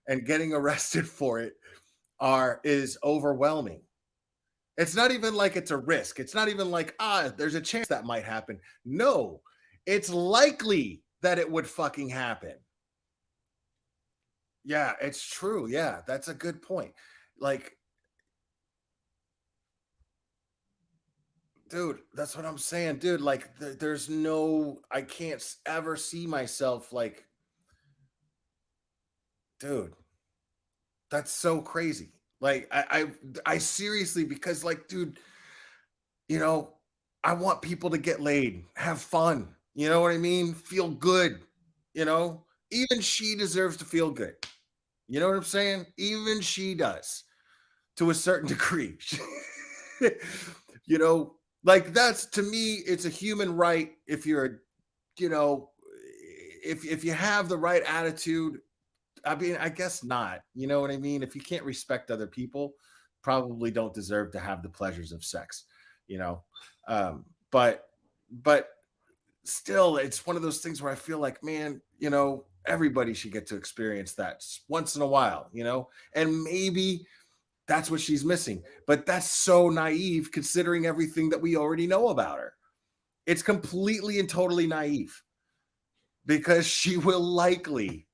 and getting arrested for it is overwhelming. It's not even like it's a risk. It's not even like, there's a chance that might happen. No, it's likely that it would fucking happen. Yeah, it's true. Yeah, that's a good point. Like, dude, that's what I'm saying, dude. Like, there's no, I can't ever see myself like, dude, That's so crazy. Like I seriously, because like, dude, you know, I want people to get laid, have fun. You know what I mean? Feel good. You know, even she deserves to feel good. You know what I'm saying? Even she does to a certain degree. You know, like that's to me, it's a human right. If you're, you know, if you have the right attitude, I mean, I guess not. You know what I mean? If you can't respect other people, probably don't deserve to have the pleasures of sex, you know. Um, but but still, it's one of those things where I feel like, man, you know, everybody should get to experience that once in a while, you know, and maybe that's what she's missing. But that's so naive considering everything that we already know about her. It's completely and totally naive because she will likely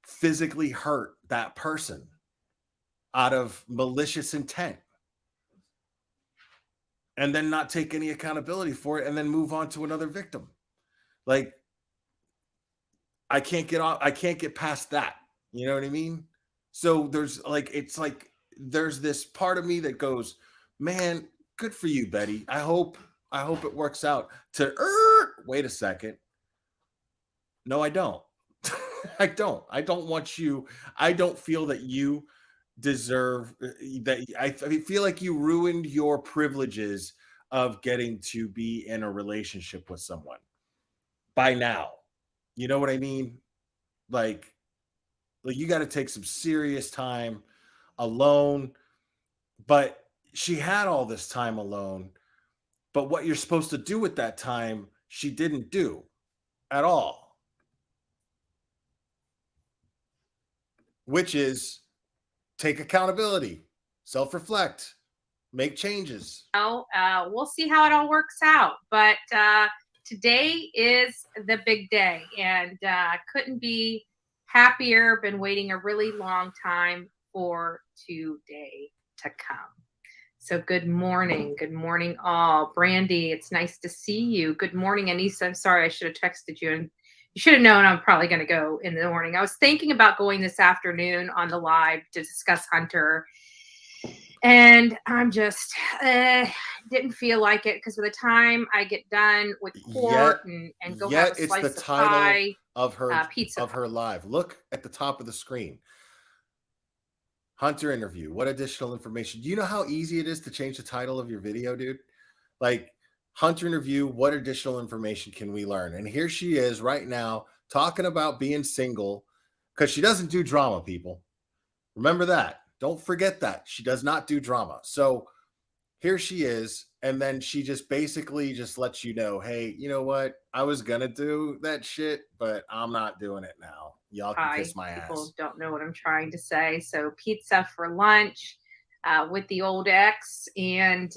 physically hurt that person out of malicious intent and then not take any accountability for it and then move on to another victim. Like, I can't get past that. You know what I mean? So there's like, it's like, there's this part of me that goes, man, good for you, Betty. I hope it works out to, wait a second. No, I don't. I don't want you. I don't feel that you deserve that. I feel like you ruined your privileges of getting to be in a relationship with someone by now. You know what I mean? Like you got to take some serious time alone. But she had all this time alone. But what you're supposed to do with that time, she didn't do at all. Which is take accountability, self-reflect, make changes.
We'll see how it all works out. But today is the big day, and couldn't be happier. Been waiting a really long time for today to come. So good morning all. Brandy, it's nice to see you. Good morning, Anissa. I'm sorry, I should have texted you, and you should have known I'm probably going to go in the morning. I was thinking about going this afternoon on the live to discuss Hunter, and I'm just didn't feel like it because by the time I get done with court and go have a slice of pie
of her
pizza
of her live. Look at the top of the screen. Hunter interview. What additional information? Do you know how easy it is to change the title of your video, dude? Like, Hunter interview, what additional information can we learn? And here she is right now talking about being single because she doesn't do drama, people. Remember that. Don't forget that. She does not do drama. So here she is. And then she just basically just lets you know, hey, you know what? I was going to do that shit, but I'm not doing it now. Y'all can kiss my ass.
People don't know what I'm trying to say. So pizza for lunch with the old ex, and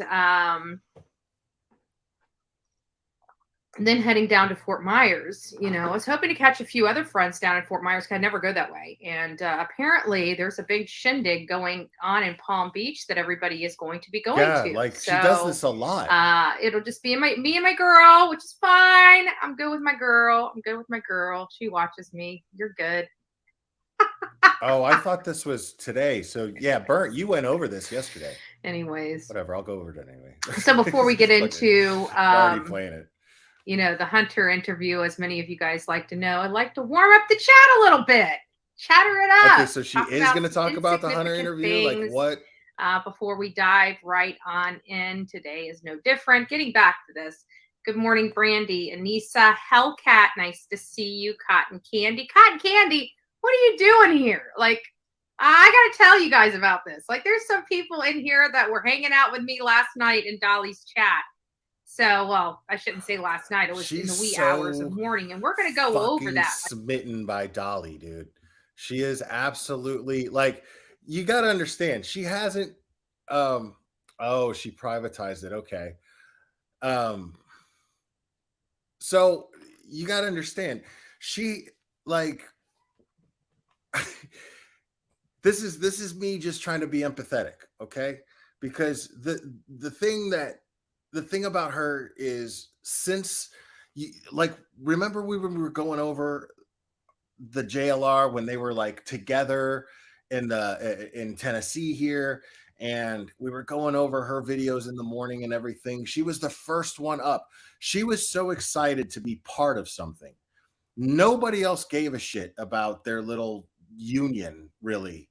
then heading down to Fort Myers. You know, I was hoping to catch a few other friends down in Fort Myers because I never go that way. And apparently there's a big shindig going on in Palm Beach that everybody is going to be going to.
Like, so, she does this a lot.
It'll just be me and my girl, which is fine. I'm good with my girl. She watches me. You're good.
Oh, I thought this was today. So yeah, Burnt, you went over this yesterday.
Anyways.
Whatever, I'll go over it anyway.
So before we get into
already playing it.
You know, the Hunter interview, as many of you guys like to know, I'd like to warm up the chat a little bit. Chatter it up.
Okay, so she is going to talk about the Hunter interview? Like what?
Before we dive right on in, today is no different. Getting back to this. Good morning, Brandy. Anissa, Hellcat, nice to see you. Cotton Candy. Cotton Candy, what are you doing here? Like, I got to tell you guys about this. Like, there's some people in here that were hanging out with me last night in Dolly's chat. So, well, I shouldn't say last night. It was in the wee hours of morning, and we're going to go over that.
Smitten by Dolly, dude. She is absolutely, like, you got to understand. She hasn't. She privatized it. Okay. So you got to understand. She like. This is me just trying to be empathetic, okay? Because the thing about her is, since you, like, remember we were going over the JLR when they were like together in Tennessee here, and we were going over her videos in the morning and everything. She was the first one up. She was so excited to be part of something. Nobody else gave a shit about their little union, really.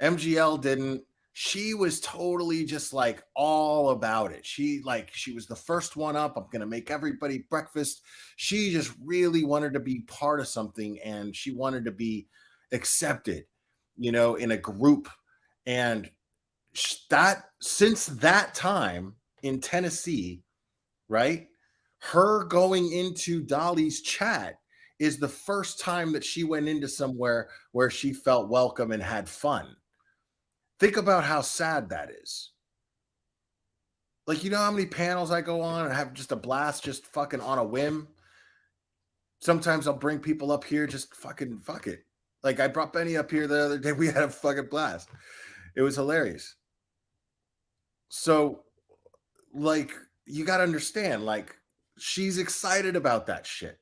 MGL didn't. She was totally just like all about it. She was the first one up. I'm going to make everybody breakfast. She just really wanted to be part of something, and she wanted to be accepted, you know, in a group. And that, since that time in Tennessee, right? Her going into Dolly's chat is the first time that she went into somewhere where she felt welcome and had fun. Think about how sad that is. Like, you know how many panels I go on and have just a blast, just fucking on a whim? Sometimes I'll bring people up here, just fucking fuck it. Like, I brought Benny up here the other day. We had a fucking blast. It was hilarious. So, like, you got to understand, like, she's excited about that shit.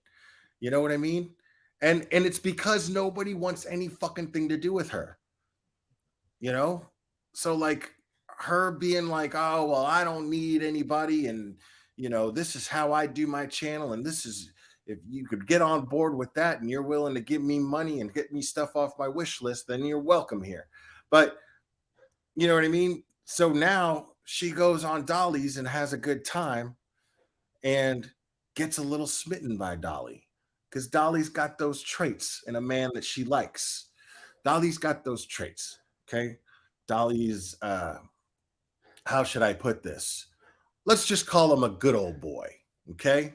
You know what I mean? And it's because nobody wants any fucking thing to do with her. You know? So like her being like, oh, well, I don't need anybody. And, you know, this is how I do my channel. And this is, if you could get on board with that and you're willing to give me money and get me stuff off my wish list, then you're welcome here. But you know what I mean? So now she goes on Dolly's and has a good time and gets a little smitten by Dolly, because Dolly's got those traits in a man that she likes. Dolly's got those traits. Okay. Dolly's, how should I put this? Let's just call him a good old boy. Okay.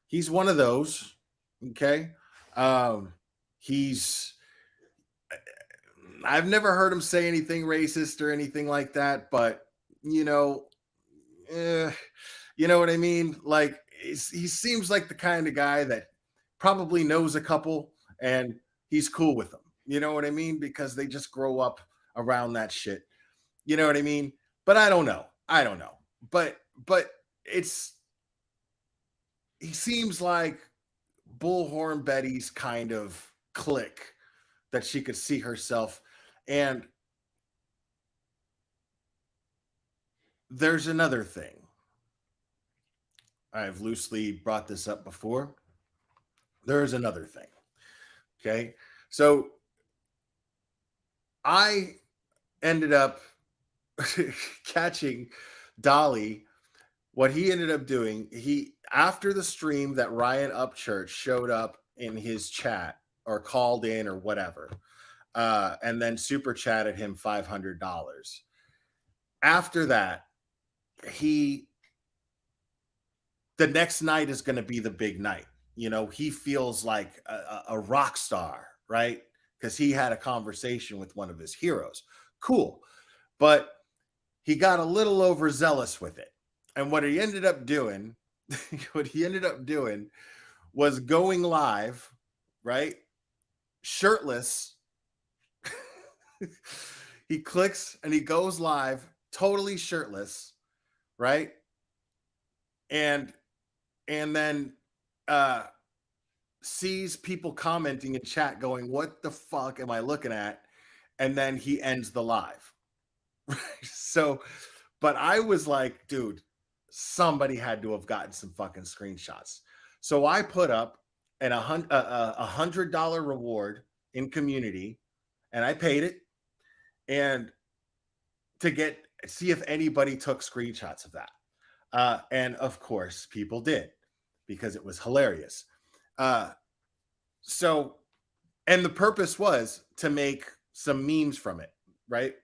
He's one of those. Okay. I've never heard him say anything racist or anything like that, but you know what I mean? Like, he seems like the kind of guy that probably knows a couple and he's cool with them. You know what I mean? Because they just grow up around that shit. You know what I mean? But I don't know. But he seems like Bullhorn Betty's kind of clique that she could see herself. And there's another thing. I've loosely brought this up before. There's another thing. Okay. So I ended up catching Dolly. What he ended up doing, after the stream that Ryan Upchurch showed up in his chat or called in or whatever, and then super chatted him $500. After that, the next night is going to be the big night. You know, he feels like a rock star, right? Because he had a conversation with one of his heroes. Cool. But he got a little overzealous with it. And what he ended up doing was going live, right? Shirtless. He clicks and he goes live totally shirtless, right? And then sees people commenting in chat going, what the fuck am I looking at? And then he ends the live. So, but I was like, dude, somebody had to have gotten some fucking screenshots. So I put up a $100 reward in community, and I paid it, and to see if anybody took screenshots of that. And of course, people did, because it was hilarious. So, and the purpose was to make some memes from it, right?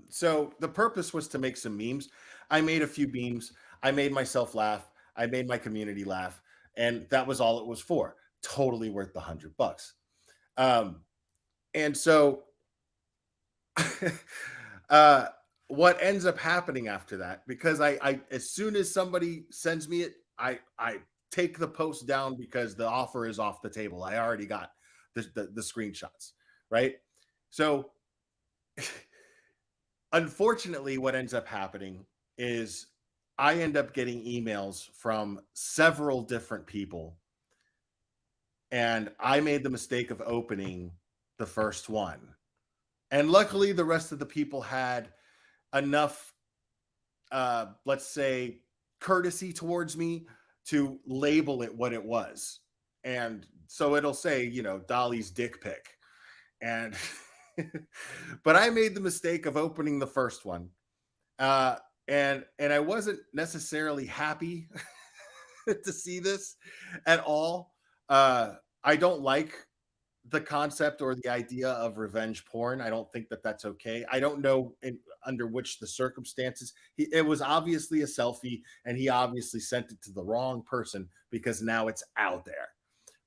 So the purpose was to make some memes. I made a few memes. I made myself laugh. I made my community laugh. And that was all it was for. Totally worth the $100. And so what ends up happening after that, because I as soon as somebody sends me it, I take the post down because the offer is off the table. I already got the screenshots, right? So unfortunately, what ends up happening is I end up getting emails from several different people, and I made the mistake of opening the first one. And luckily, the rest of the people had enough, let's say, courtesy towards me to label it what it was. And so it'll say, Dolly's dick pic. And, but I made the mistake of opening the first one. And I wasn't necessarily happy to see this at all. I don't like the concept or the idea of revenge porn. I don't think that that's okay. I don't know under which the circumstances. It was obviously a selfie, and he obviously sent it to the wrong person because now it's out there,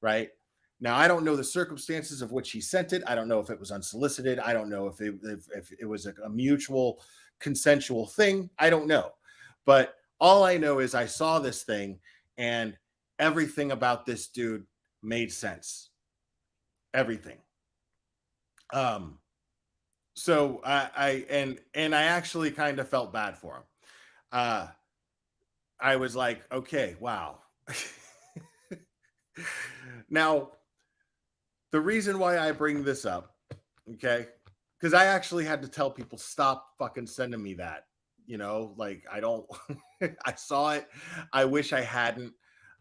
right? Now, I don't know the circumstances of which he sent it. I don't know if it was unsolicited. I don't know if it was a mutual consensual thing. I don't know. But all I know is I saw this thing, and everything about this dude made sense. Everything. So I actually kind of felt bad for him. I was like, okay, wow. Now, the reason why I bring this up, okay, because I actually had to tell people, stop fucking sending me that. I don't, I saw it. I wish I hadn't.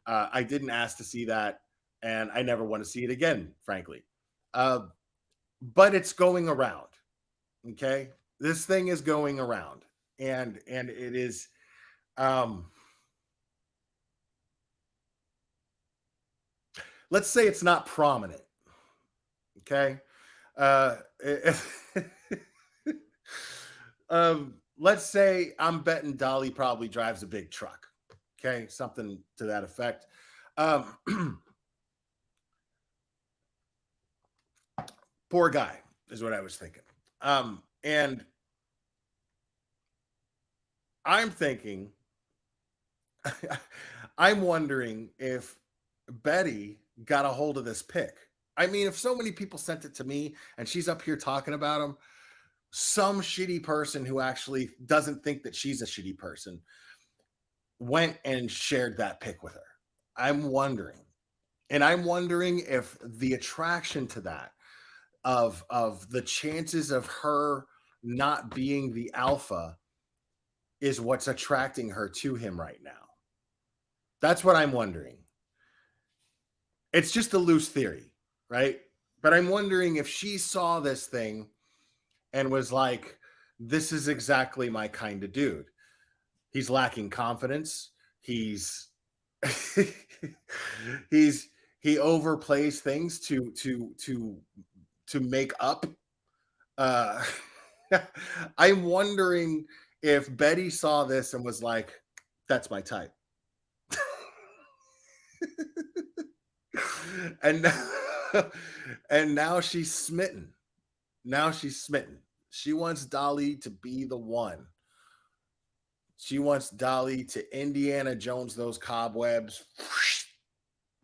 I didn't ask to see that, and I never want to see it again, frankly. But it's going around. Okay. This thing is going around, and it is, let's say it's not prominent. Okay. Let's say I'm betting Dolly probably drives a big truck. Okay. Something to that effect. Poor guy is what I was thinking. And I'm thinking, I'm wondering if Betty got a hold of this pic. I mean, if so many people sent it to me and she's up here talking about him, some shitty person who actually doesn't think that she's a shitty person went and shared that pic with her. I'm wondering. And I'm wondering if the attraction to that, of the chances of her not being the alpha, is what's attracting her to him right now. That's what I'm wondering. It's just a loose theory, right? But I'm wondering if she saw this thing and was like, this is exactly my kind of dude. He's lacking confidence. He overplays things to make up. I'm wondering if Betty saw this and was like, that's my type. and now she's smitten. She wants Dolly to be the one. She wants Dolly to Indiana Jones those cobwebs.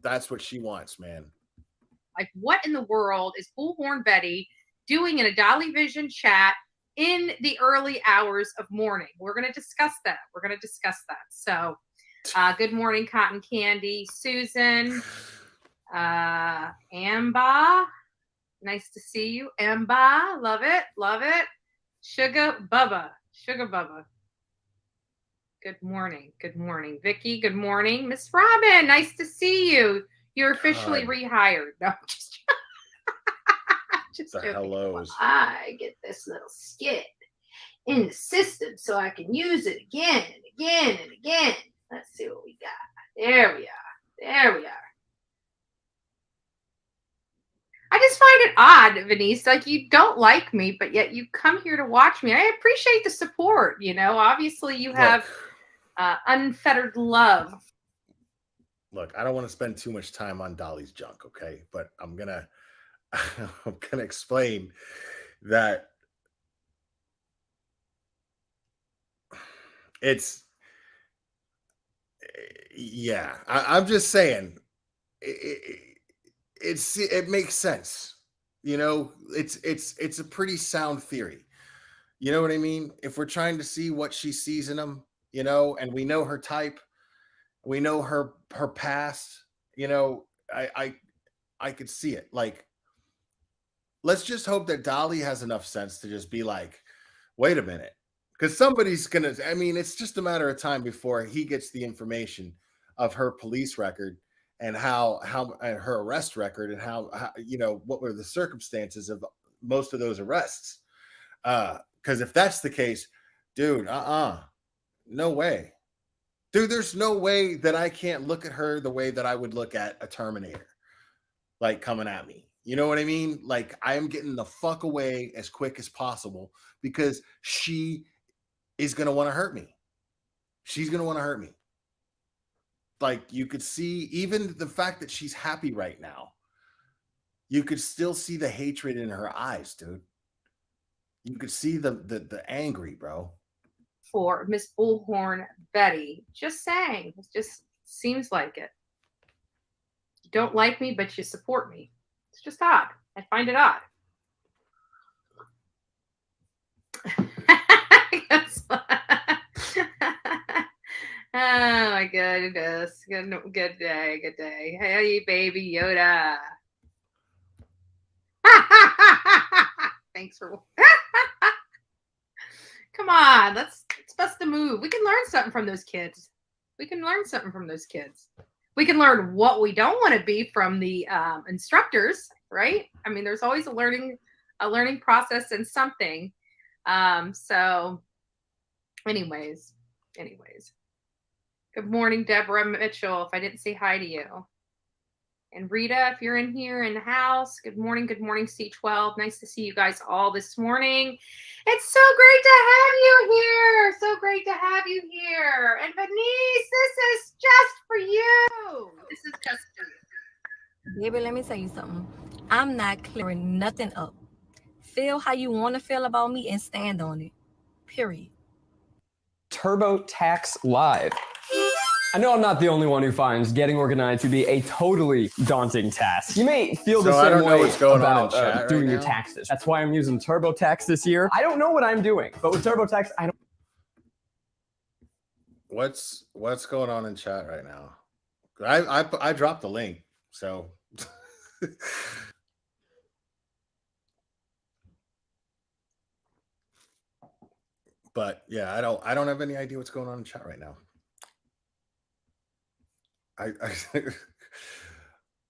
That's what she wants, man.
Like, what in the world is Bullhorn Betty doing in a Dolly Vision chat in the early hours of morning? We're going to discuss that. So, good morning, Cotton Candy. Susan, Amba, nice to see you. Amba, love it. Sugar Bubba. Good morning. Vicky, good morning. Miss Robin, nice to see you. You're officially rehired. No, just
the hellos.
I get this little skit in the system so I can use it again and again and again. Let's see what we got. There we are. I just find it odd, Venice, like you don't like me, but yet you come here to watch me. I appreciate the support. Obviously you have unfettered love.
Look, I don't want to spend too much time on Dolly's junk, okay? But I'm gonna explain that it's, yeah. I'm just saying, it makes sense. It's a pretty sound theory. You know what I mean? If we're trying to see what she sees in him, you know, and we know her type. We know her past, you know, I could see it. Like, let's just hope that Dolly has enough sense to just be like, wait a minute. Because somebody's gonna, I mean, it's just a matter of time before he gets the information of her police record and how and her arrest record and how, you know, what were the circumstances of most of those arrests. Because if that's the case, dude, no way. Dude, there's no way that I can't look at her the way that I would look at a Terminator, like coming at me. You know what I mean? Like, I am getting the fuck away as quick as possible because she is going to want to hurt me. She's going to want to hurt me. Like, you could see even the fact that she's happy right now. You could still see the hatred in her eyes, dude. You could see the angry, bro.
For Miss Bullhorn Betty. Just saying. It just seems like it. You don't like me, but you support me. It's just odd. I find it odd. Oh my goodness. Good day. Good day. Hey, baby Yoda. Thanks for come on, let's bust the move. We can learn something from those kids. We can learn something from those kids. We can learn what we don't want to be from the instructors, right? I mean, there's always a learning process and something. So anyways. Good morning, Deborah Mitchell, if I didn't say hi to you. And Rita, if you're in here in the house, good morning, C12. Nice to see you guys all this morning. It's so great to have you here. So great to have you here. And Denise, this is just for you. This is just for you.
Baby, let me tell you something. I'm not clearing nothing up. Feel how you want to feel about me and stand on it. Period.
TurboTax Live. I know I'm not the only one who finds getting organized to be a totally daunting task. You may feel the same way about doing your taxes. That's why I'm using TurboTax this year. I don't know what I'm doing, but with TurboTax, I don't.
What's going on in chat right now? I dropped the link, so. But yeah, I don't have any idea what's going on in chat right now.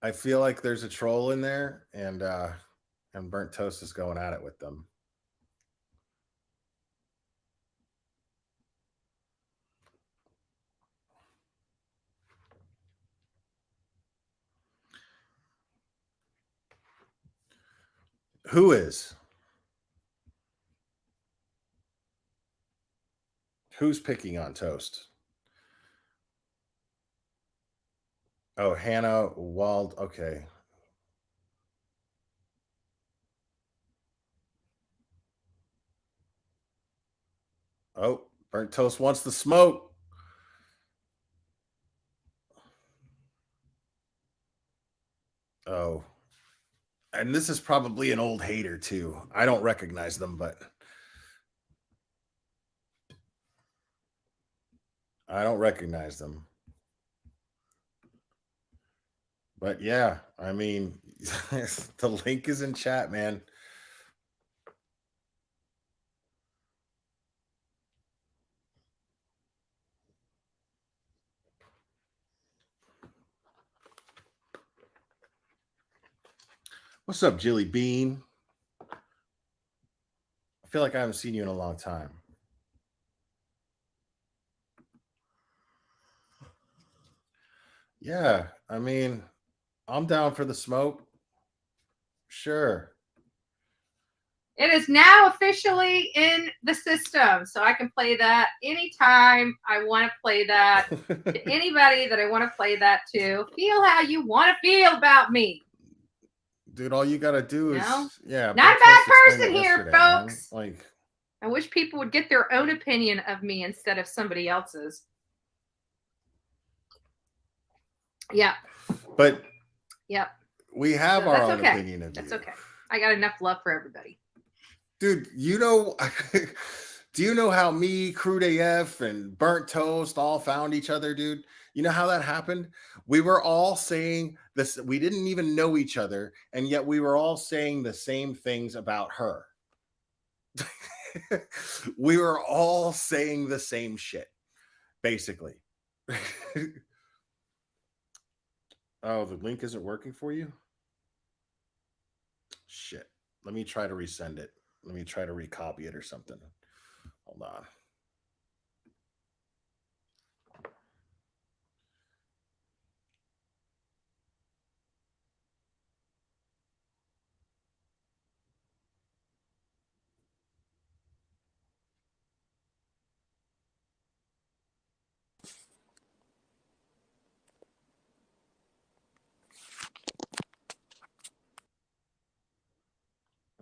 I feel like there's a troll in there, and Burnt Toast is going at it with them. Who is? Who's picking on Toast? Oh, Hannah Wald. Okay. Oh, Burnt Toast wants the smoke. Oh. And this is probably an old hater too. I don't recognize them, but I don't recognize them. But yeah, I mean, the link is in chat, man. What's up, Jilly Bean? I feel like I haven't seen you in a long time. Yeah, I mean, I'm down for the smoke. Sure.
It is now officially in the system, so I can play that anytime I want to play that to anybody that I want to play that to. Feel how you want to feel about me.
Dude, all you got to do is, yeah.
Not a bad person here, folks.
Man. Like,
I wish people would get their own opinion of me instead of somebody else's. Yeah.
But
yep.
We have our own opinion of you.
That's okay. I got enough love for everybody.
Dude, you know, Do you know how me, Crude AF, and Burnt Toast all found each other, dude? You know how that happened? We were all saying this. We didn't even know each other, and yet we were all saying the same things about her. We were all saying the same shit, basically. Oh, the link isn't working for you? Shit. Let me try to resend it. Let me try to recopy it or something. Hold on.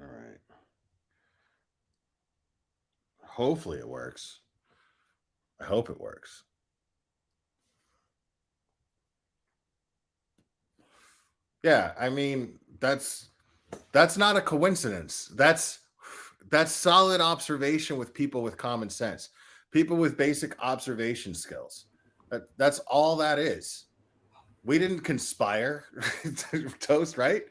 All right. Hopefully it works. I hope it works. Yeah, I mean, that's not a coincidence. That's solid observation with people with common sense, people with basic observation skills. That's all that is. We didn't conspire, Toast, right?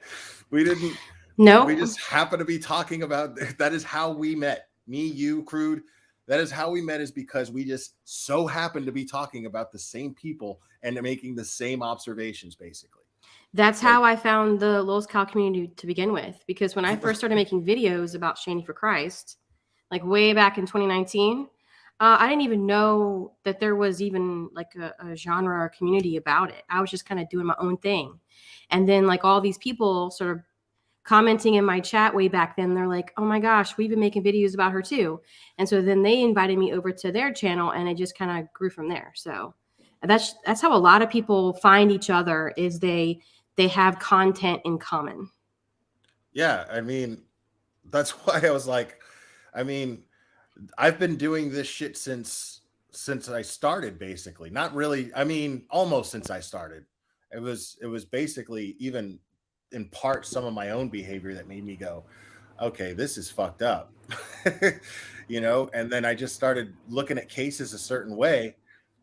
We didn't.
No,
we just happen to be talking about. That is how we met. Me, you, Crude. That is how we met, is because we just so happened to be talking about the same people and making the same observations, basically.
that's how I found the Lowell's Cow community to begin with. Because when I first started making videos about Shandy for Christ, like way back in 2019, I didn't even know that there was even like a genre or community about it. I was just kind of doing my own thing. And then like all these people sort of commenting in my chat way back then, they're like, oh my gosh, we've been making videos about her too. And so then they invited me over to their channel, and it just kind of grew from there. So that's how a lot of people find each other, is they have content in common.
Yeah, I mean, that's why I was like, I mean, I've been doing this shit since I started, basically. Not really, I mean, almost since I started. It was basically even in part some of my own behavior that made me go, okay, this is fucked up. You know, and then I just started looking at cases a certain way.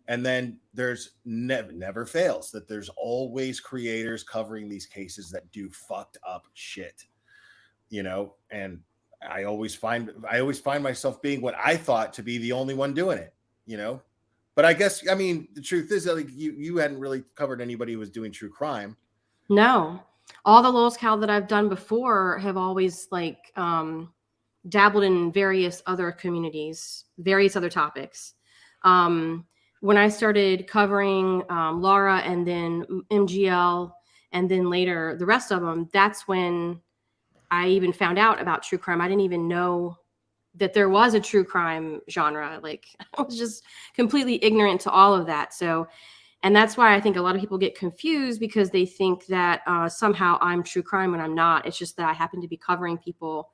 And then there's never fails that there's always creators covering these cases that do fucked up shit, you know, and I always find myself being what I thought to be the only one doing it, you know. But I guess, I mean, the truth is that like you hadn't really covered anybody who was doing true crime.
No, all the Lowell's Cow that I've done before have always like dabbled in various other communities, various other topics. When I started covering Laura and then MGL and then later the rest of them, that's when I even found out about true crime. I didn't even know that there was a true crime genre. Like I was just completely ignorant to all of that. So, and that's why I think a lot of people get confused, because they think that somehow I'm true crime when I'm not. It's just that I happen to be covering people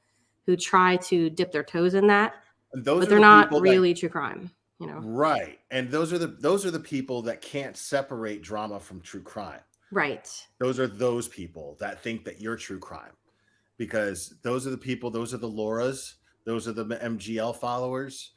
who try to dip their toes in that, but they're not really true crime, you know?
Right. And those are the people that can't separate drama from true crime.
Right.
Those are those people that think that you're true crime, because those are the people, those are the Lauras, those are the MGL followers.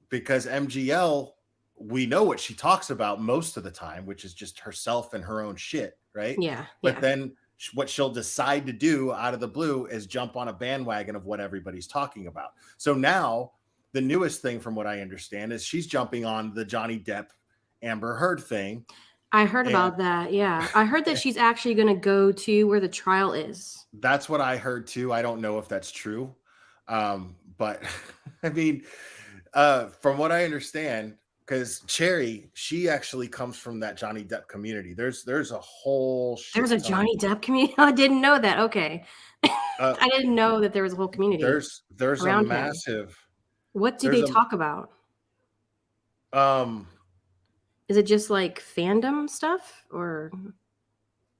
Because MGL, we know what she talks about most of the time, which is just herself and her own shit, right?
Yeah.
But then what she'll decide to do out of the blue is jump on a bandwagon of what everybody's talking about. So now the newest thing, from what I understand, is she's jumping on the Johnny Depp Amber Heard thing.
I heard about that. Yeah. I heard that she's actually going to go to where the trial is.
That's what I heard too. I don't know if that's true. But I mean, from what I understand, because Cherry, she actually comes from that Johnny Depp community. There's a whole
there's a Johnny Depp community. I didn't know that. Okay. I didn't know that there was a whole community.
There's a massive.
Him. What do they talk about? Is it just like fandom stuff, or?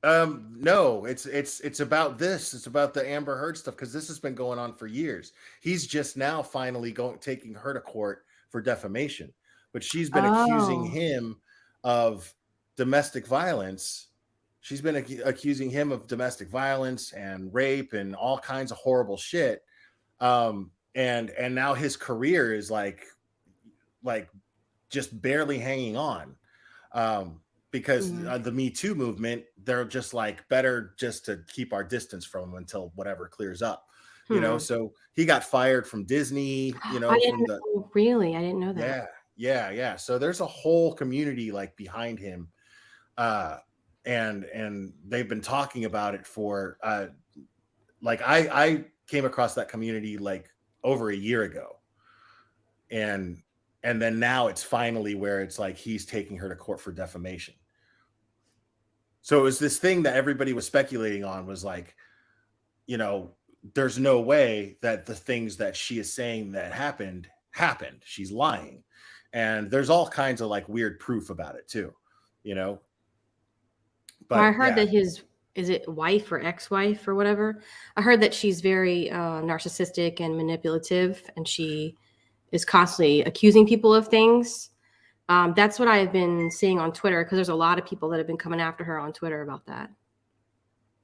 No, it's about this. It's about the Amber Heard stuff, because this has been going on for years. He's just now finally taking her to court for defamation, but she's been accusing him of domestic violence. She's been accusing him of domestic violence and rape and all kinds of horrible shit. and now his career is like just barely hanging on, because the Me Too movement, they're just like, better just to keep our distance from him until whatever clears up, you know. So he got fired from Disney, you know.
Really, I didn't know that.
Yeah. So there's a whole community like behind him, and they've been talking about it for like I came across that community like over a year ago, and then now it's finally where it's like he's taking her to court for defamation. So it was this thing that everybody was speculating on, was like, you know, there's no way that the things that she is saying that happened. She's lying. And there's all kinds of like weird proof about it too, you know. But
I heard that his, is it wife or ex-wife or whatever? I heard that she's very narcissistic and manipulative, and she is constantly accusing people of things. That's what I've been seeing on Twitter, because there's a lot of people that have been coming after her on Twitter about that.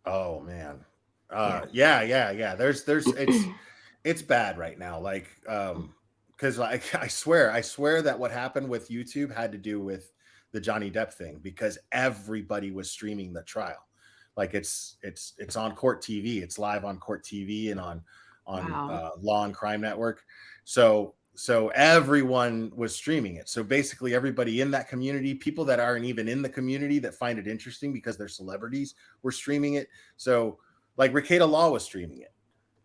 Oh man. Yeah. There's it's bad right now. Like, because like I swear that what happened with YouTube had to do with the Johnny Depp thing, because everybody was streaming the trial. Like it's on Court TV. It's live on Court TV and on Law and Crime Network. So everyone was streaming it. So basically everybody in that community, people that aren't even in the community that find it interesting because they're celebrities, were streaming it. So like Rekieta Law was streaming it,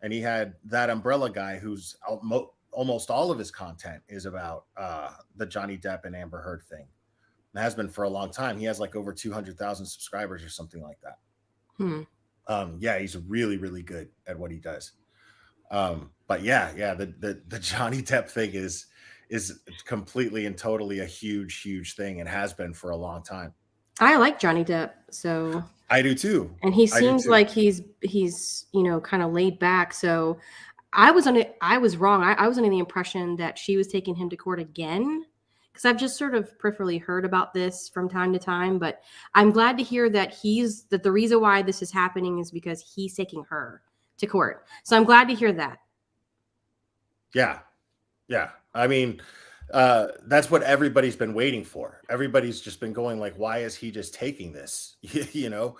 and he had that Umbrella guy who's almost all of his content is about the Johnny Depp and Amber Heard thing. It has been for a long time. He has like over 200,000 subscribers or something like that. Yeah, he's really, really good at what he does. But yeah, the Johnny Depp thing is completely and totally a huge thing, and has been for a long time.
I like Johnny Depp, so
I do too.
And he seems like he's you know, kind of laid back. So I was wrong. I was under the impression that she was taking him to court again, because I've just sort of peripherally heard about this from time to time. But I'm glad to hear that that the reason why this is happening is because he's taking her to court. So I'm glad to hear that.
Yeah. I mean, that's what everybody's been waiting for. Everybody's just been going like, why is he just taking this? You know?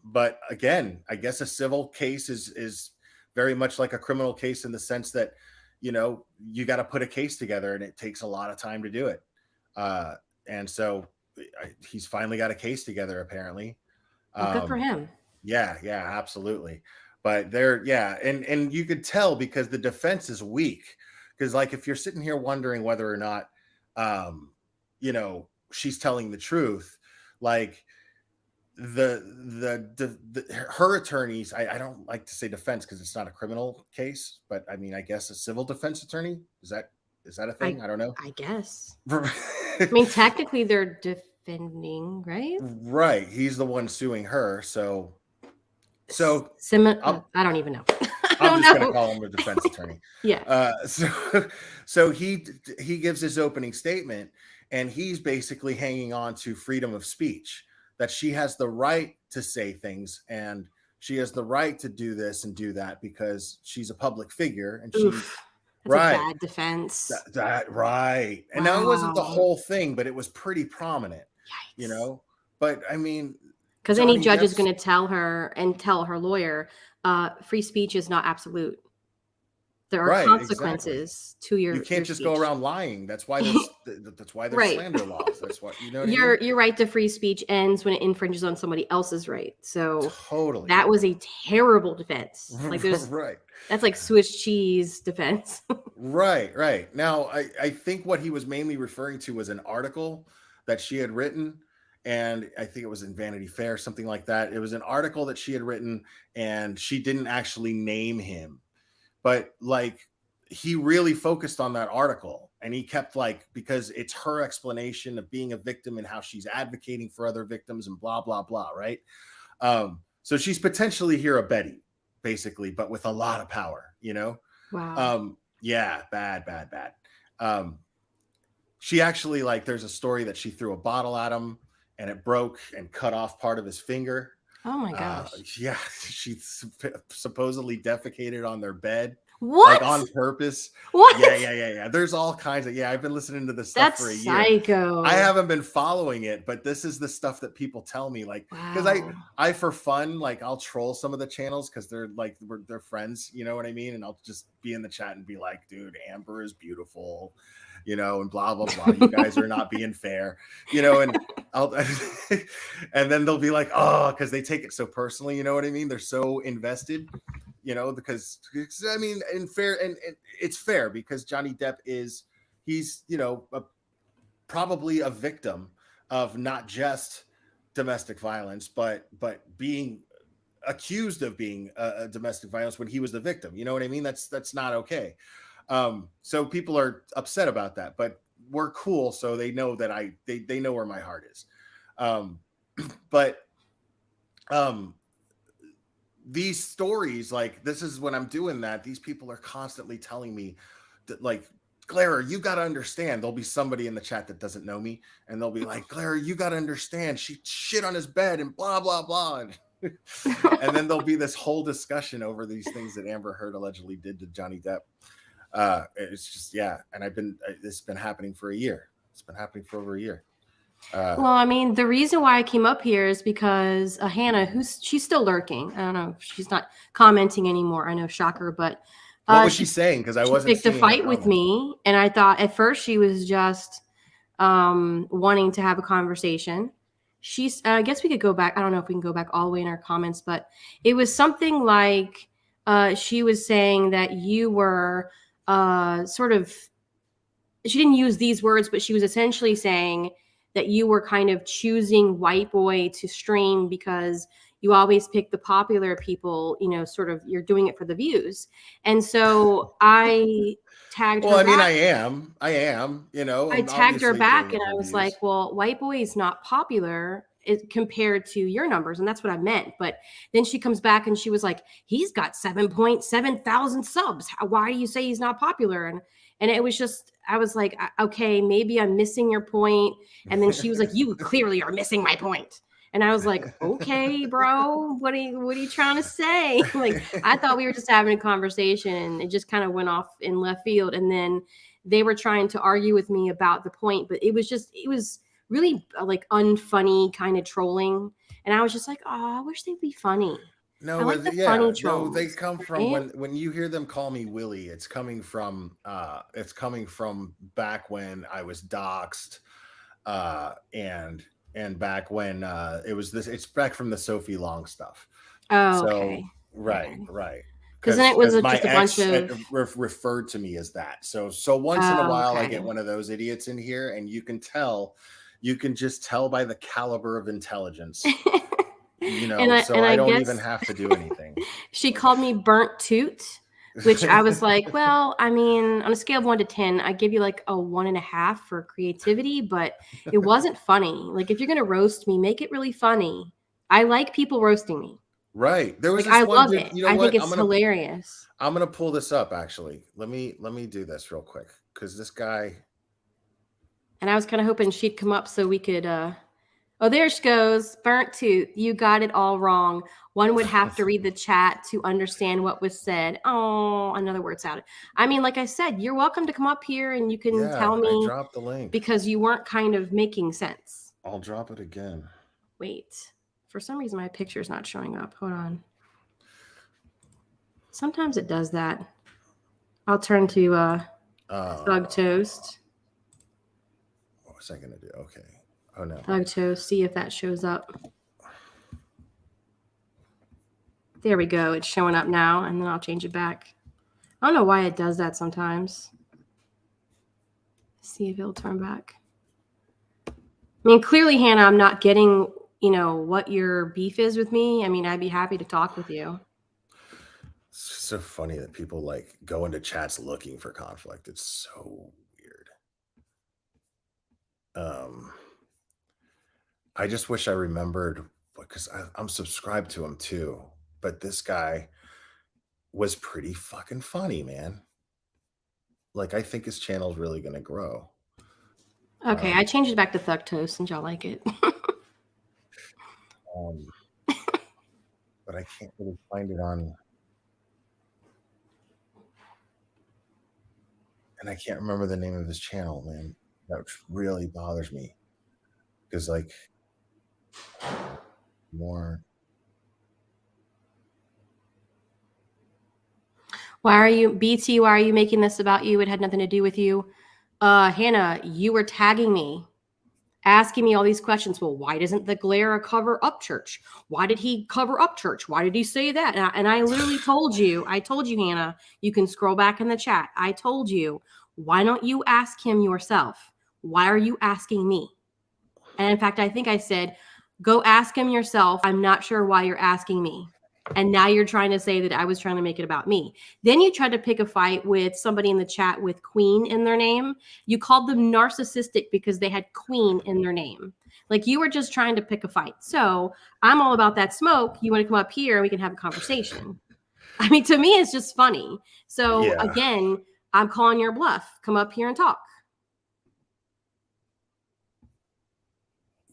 But again, I guess a civil case is very much like a criminal case, in the sense that, you know, you got to put a case together, and it takes a lot of time to do it. And so he's finally got a case together, apparently.
Well, good for him.
Yeah, absolutely. But and you could tell because the defense is weak. Because like, if you're sitting here wondering whether or not, you know, she's telling the truth, like her attorneys, I don't like to say defense because it's not a criminal case, but I mean, I guess a civil defense attorney, is that a thing? I don't know.
I guess. I mean, technically they're defending, right?
Right. He's the one suing her. So
I don't even know.
I'm just going to call him a defense attorney.
Yeah.
So he gives his opening statement, and he's basically hanging on to freedom of speech, that she has the right to say things, and she has the right to do this and do that because she's a public figure, and
that's a bad defense.
Right. And now it wasn't the whole thing, but it was pretty prominent. Yikes. You know. But I mean,
because any judge is going to tell her lawyer, free speech is not absolute. There are consequences to your.
You can't just go around lying. That's why there's slander laws. That's what you know.
Your right to free speech ends when it infringes on somebody else's right. So
totally,
that was a terrible defense. Like there's that's like Swiss cheese defense.
Right. Now I think what he was mainly referring to was an article that she had written. And I think it was in Vanity Fair, something like that. It was an article that she had written, and she didn't actually name him. But like, he really focused on that article, and he kept like, because it's her explanation of being a victim and how she's advocating for other victims and blah, blah, blah. Right. So she's potentially here a Betty, basically, but with a lot of power, you know?
Wow.
Yeah. Bad. She actually, like, there's a story that she threw a bottle at him, and it broke and cut off part of his finger.
Oh my gosh.
Yeah, she supposedly defecated on their bed.
What?
Like on purpose.
What?
Yeah. There's all kinds of I've been listening to this stuff for a year.
Psycho.
I haven't been following it, but this is the stuff that people tell me, like, because I for fun, like, I'll troll some of the channels because they're like they're friends, you know what I mean? And I'll just be in the chat and be like, dude, Amber is beautiful, you know, and blah blah blah. You guys are not being fair, you know, and I'll and then they'll be like, oh, because they take it so personally, you know what I mean? They're so invested. You know, because I mean, and it's fair because Johnny Depp he's you know probably a victim of not just domestic violence, but being accused of being a domestic violence when he was the victim. You know what I mean? That's not okay. So people are upset about that, but we're cool, so they know that they know where my heart is. But these stories, like, this is when I'm doing that, these people are constantly telling me that, like, Clara, you got to understand. There'll be somebody in the chat that doesn't know me, and they'll be like, Clara, you got to understand. She shit on his bed and blah, blah, blah. And then there'll be this whole discussion over these things that Amber Heard allegedly did to Johnny Depp. It's just, and it's been happening for a year. It's been happening for over a year.
Well, I mean, the reason why I came up here is because Hannah, she's still lurking. I don't know if she's not commenting anymore. I know, shocker, but
what was she saying? Because I wasn't
picked a fight with me, and I thought at first she was just wanting to have a conversation. I guess we could go back. I don't know if we can go back all the way in our comments, but it was something like she was saying that you were sort of. She didn't use these words, but she was essentially saying that you were kind of choosing WipeBoy to stream because you always pick the popular people, you know, sort of you're doing it for the views. And so I tagged her back.
Well, I mean, I am, you know.
I tagged her back and I was like, well, WipeBoy is not popular compared to your numbers. And that's what I meant. But then she comes back and she was like, he's got 7.7 thousand subs. Why do you say he's not popular? And it was just, I was like, okay, maybe I'm missing your point. And then she was like, you clearly are missing my point. And I was like, okay, bro, what are you trying to say? Like, I thought we were just having a conversation and it just kind of went off in left field. And then they were trying to argue with me about the point, but it was really like unfunny kind of trolling. And I was just like, oh, I wish they'd be funny.
No, they come from when you hear them call me Willie, it's coming from back when I was doxxed, and back when it's back from the Sophie Long stuff.
Oh, okay.
Right.
Because then it was just a bunch of
referred to me as that. So once in a while I get one of those idiots in here, and you can just tell by the caliber of intelligence. You know, I don't even have to do anything.
She called me burnt toot, which I was like, well, I mean, on a scale of 1 to 10, I give you like a 1.5 for creativity, but it wasn't funny. Like, if you're going to roast me, make it really funny. I like people roasting me.
Right. There was
I love it. You know, I think it's hilarious.
I'm going to pull this up, actually. Let me do this real quick, because this guy.
And I was kind of hoping she'd come up so we could, oh, there she goes. Burnt tooth. You got it all wrong. One would have to read the chat to understand what was said. Oh, another word salad. I mean, like I said, you're welcome to come up here and you can tell me.
I dropped the link
because you weren't kind of making sense.
I'll drop it again.
Wait. For some reason, my picture's not showing up. Hold on. Sometimes it does that. I'll turn to Thug Toast.
What was I going to do? Okay. Oh, no.
Thug Toast. See if that shows up. There we go. It's showing up now, and then I'll change it back. I don't know why it does that sometimes. See if it'll turn back. I mean, clearly, Hannah, I'm not getting, you know, what your beef is with me. I mean, I'd be happy to talk with you.
It's so funny that people like go into chats looking for conflict. It's so weird. I just wish I remembered, because I'm subscribed to him too. But this guy was pretty fucking funny, man. Like, I think his channel's really going to grow.
Okay, I changed it back to Thug Toast since y'all like it.
But I can't really find it on. And I can't remember the name of his channel, man. That really bothers me. Because like more.
Why are you BT? Why are you making this about you? It had nothing to do with you. Hannah, you were tagging me, asking me all these questions. Well, why doesn't the glare cover Upchurch? Why did he cover Upchurch? Why did he say that? And I literally told you, Hannah, you can scroll back in the chat. I told you, why don't you ask him yourself? Why are you asking me? And in fact, I think I said, go ask him yourself. I'm not sure why you're asking me. And now you're trying to say that I was trying to make it about me. Then you tried to pick a fight with somebody in the chat with Queen in their name. You called them narcissistic because they had Queen in their name. Like you were just trying to pick a fight. So I'm all about that smoke. You want to come up here and we can have a conversation. I mean, to me, it's just funny. So again, I'm calling your bluff. Come up here and talk.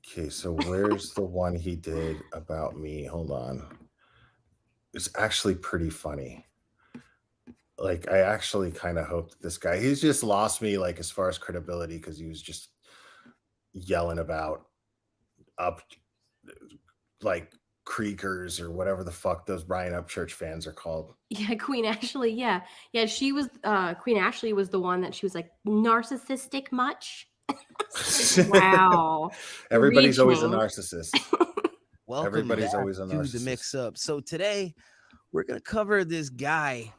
Okay, so where's the one he did about me? Hold on. It's actually pretty funny. Like, I actually kind of hope that this guy, he's just lost me, like, as far as credibility, because he was just yelling about like creakers or whatever the fuck those Brian Upchurch fans are called.
Yeah, Queen Ashley. Yeah. She was, Queen Ashley was the one that she was like, narcissistic much? Wow.
Everybody's always a narcissist.
Welcome
Everybody's
back
always a narcissist.
to the mix-up. So today we're gonna cover this guy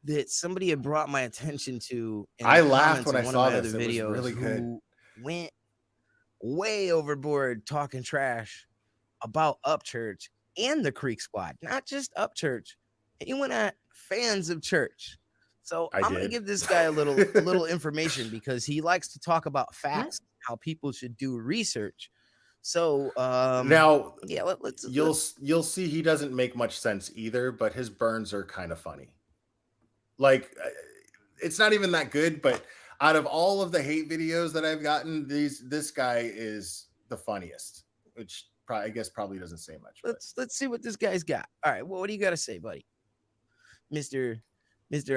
that somebody had brought my attention to.
I laughed when I saw this. It was really good.
Who went way overboard talking trash about Upchurch and the Creek Squad, not just Upchurch. He went at fans of church. So I'm gonna give this guy a little information because he likes to talk about facts, how people should do research. So
now,
yeah,
you'll see he doesn't make much sense either, but his burns are kind of funny. Like, it's not even that good, but out of all of the hate videos that I've gotten, this guy is the funniest, which I guess probably doesn't say much.
Let's see what this guy's got. All right, well, what do you got to say, buddy? Mr.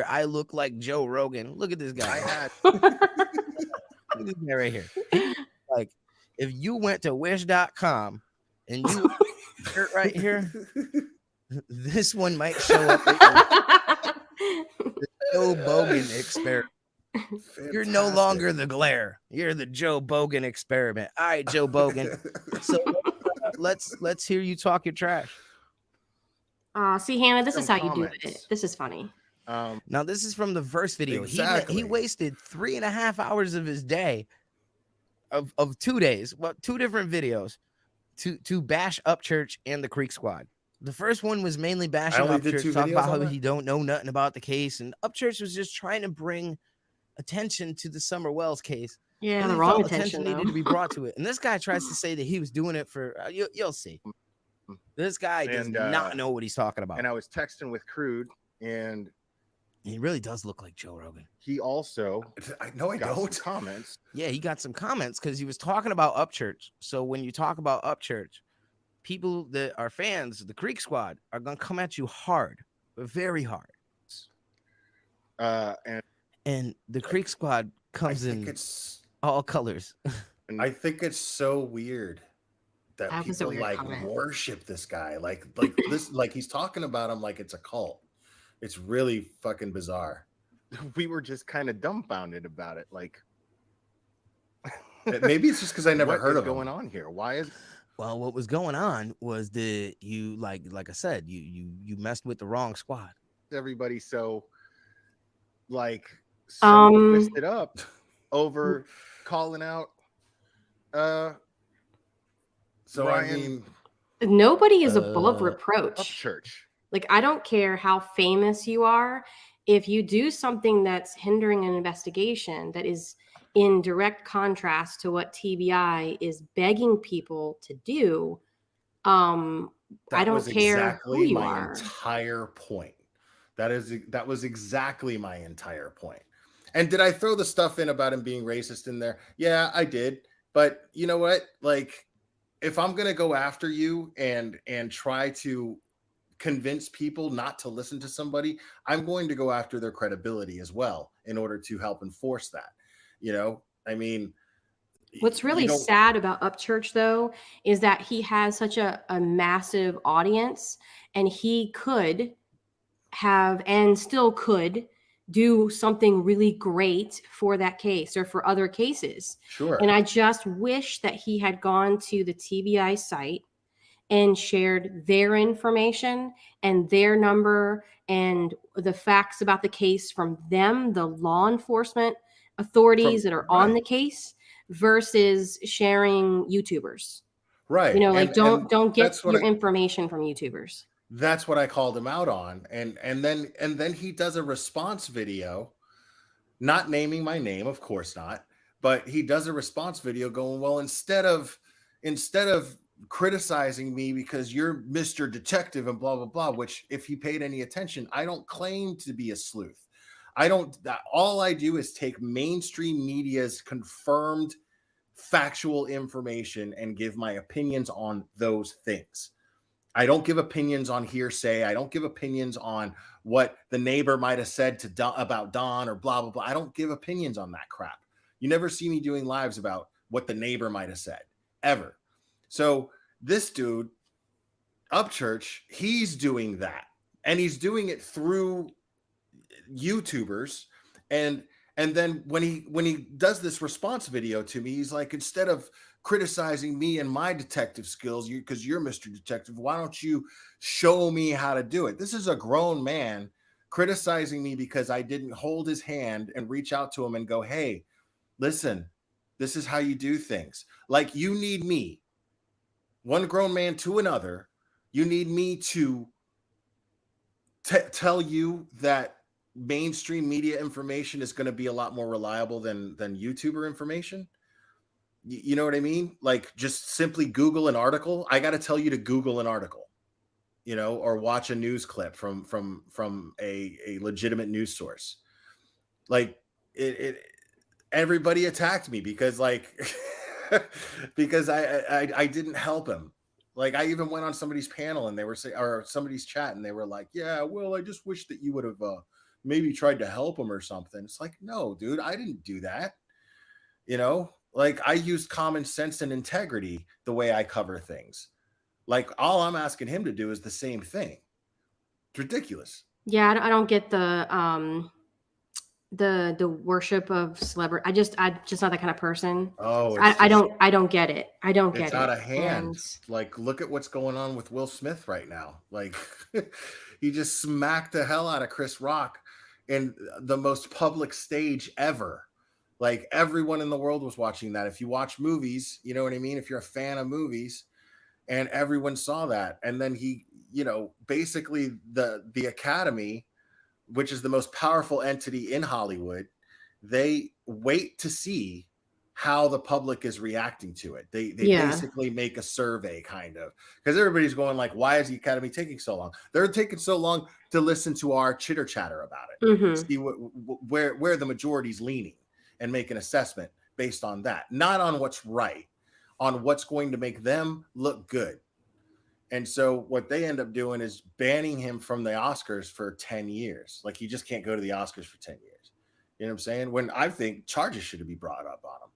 I look like Joe Rogan. Look at this guy. Look at this guy right here. Like, if you went to wish.com and you shirt right here, this one might show up. The Joe Bogan experiment. Fantastic. You're no longer the glare. You're the Joe Bogan experiment. All right, Joe Bogan. So let's hear you talk your trash.
See, Hannah, this is how you do it. This is funny.
Now, this is from the verse video. Exactly. He wasted 3.5 hours of his day, of 2 days, well, 2 different videos, to bash Upchurch and the Creek Squad. The first one was mainly bashing Upchurch, talking about how he don't know nothing about the case, and Upchurch was just trying to bring attention to the Summer Wells case.
Yeah, the wrong attention
needed to be brought to it. And this guy tries to say that he was doing it for you'll see. This guy does not know what he's talking about.
And I was texting with Crude, and
he really does look like Joe Rogan.
He also
I don't
comments. Yeah, he got some comments because he was talking about Upchurch. So when you talk about Upchurch, people that are fans of the Creek Squad are gonna come at you hard, but very hard. And the Creek Squad comes in all colors.
I think it's so weird that people like worship this guy, like this, like he's talking about him like it's a cult. It's really fucking bizarre.
We were just kind of dumbfounded about it. Like,
maybe it's just because I never heard of
going on here. Why is?
Well, what was going on was that you, like I said, you messed with the wrong squad.
Everybody so twisted up over calling out.
So Ryan, I mean,
nobody is above reproach.
Upchurch.
Like, I don't care how famous you are. If you do something that's hindering an investigation that is in direct contrast to what TBI is begging people to do, I don't care who you are.
Entire point. That was exactly my entire point. And did I throw the stuff in about him being racist in there? Yeah, I did. But you know what? Like, if I'm gonna go after you and try to convince people not to listen to somebody, I'm going to go after their credibility as well in order to help enforce that. You know, I mean,
what's really sad about Upchurch, though, is that he has such a massive audience, and he could have and still could do something really great for that case or for other cases.
Sure.
And I just wish that he had gone to the TBI site and shared their information and their number and the facts about the case from them, the law enforcement authorities that are on the case, versus sharing YouTubers.
Right.
You know, like don't get your
I,
information from YouTubers.
That's what I called him out on. And then he does a response video, not naming my name, of course not, but he does a response video going, well, instead of criticizing me because you're Mr. Detective and blah, blah, blah, which if he paid any attention, I don't claim to be a sleuth. All I do is take mainstream media's confirmed factual information and give my opinions on those things. I don't give opinions on hearsay. I don't give opinions on what the neighbor might have said to about Don or blah, blah, blah. I don't give opinions on that crap. You never see me doing lives about what the neighbor might have said, ever. So this dude, Upchurch, he's doing that. And he's doing it through YouTubers. And then when he does this response video to me, he's like, instead of criticizing me and my detective skills, because you're Mr. Detective, why don't you show me how to do it? This is a grown man criticizing me because I didn't hold his hand and reach out to him and go, hey, listen, this is how you do things. Like, you need me, one grown man to another, you need me to tell you that mainstream media information is going to be a lot more reliable than YouTuber information. You know what I mean? Like, just simply Google an article. I got to tell you to Google an article, you know, or watch a news clip from a legitimate news source. Like, everybody attacked me because because I didn't help him. Like, I even went on somebody's panel and they were saying, or somebody's chat, and they were like, yeah, well, I just wish that you would have maybe tried to help him or something. It's like, no, dude, I didn't do that. You know, like, I used common sense and integrity the way I cover things. Like, all I'm asking him to do is the same thing. It's ridiculous.
Yeah, I don't get the worship of celebrity. I'm just not that kind of person.
Oh,
I don't get it. I don't get it.
It's out of hand.
And
like, look at what's going on with Will Smith right now. Like, he just smacked the hell out of Chris Rock in the most public stage ever. Like, everyone in the world was watching that. If you watch movies, you know what I mean? If you're a fan of movies, and everyone saw that. And then he, you know, basically the Academy, which is the most powerful entity in Hollywood, they wait to see how the public is reacting to it. They basically make a survey, kind of, because everybody's going like, why is the Academy taking so long? They're taking so long to listen to our chitter chatter about it, see where the majority's leaning, and make an assessment based on that, not on what's right, on what's going to make them look good. And so what they end up doing is banning him from the Oscars for 10 years. Like, he just can't go to the Oscars for 10 years. You know what I'm saying? When I think charges should be brought up on him.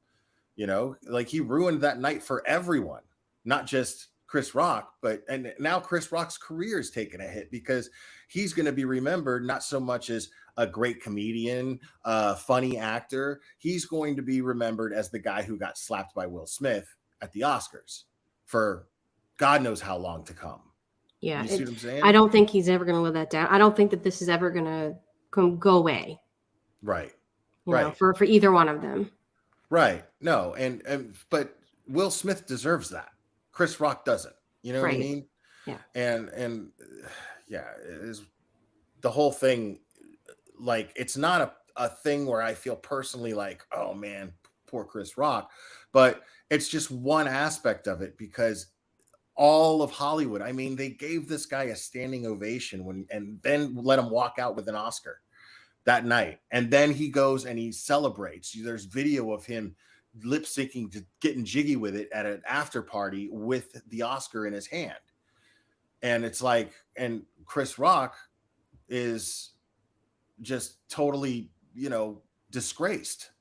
You know, like, he ruined that night for everyone, not just Chris Rock, and now Chris Rock's career is taking a hit because he's going to be remembered not so much as a great comedian, funny actor. He's going to be remembered as the guy who got slapped by Will Smith at the Oscars for God knows how long to come.
Yeah.
You see what I'm saying?
I don't think he's ever going to live that down. I don't think that this is ever going to go away.
Right.
You know, for either one of them.
Right. No. But Will Smith deserves that. Chris Rock doesn't. You know what I mean?
Yeah.
And yeah, it is the whole thing. Like, it's not a thing where I feel personally like, oh man, poor Chris Rock, but it's just one aspect of it, because all of Hollywood, I mean, they gave this guy a standing ovation and then let him walk out with an Oscar that night. And then he goes and he celebrates. There's video of him lip syncing to getting jiggy with it at an after party with the Oscar in his hand. And it's like, and Chris Rock is just totally, disgraced.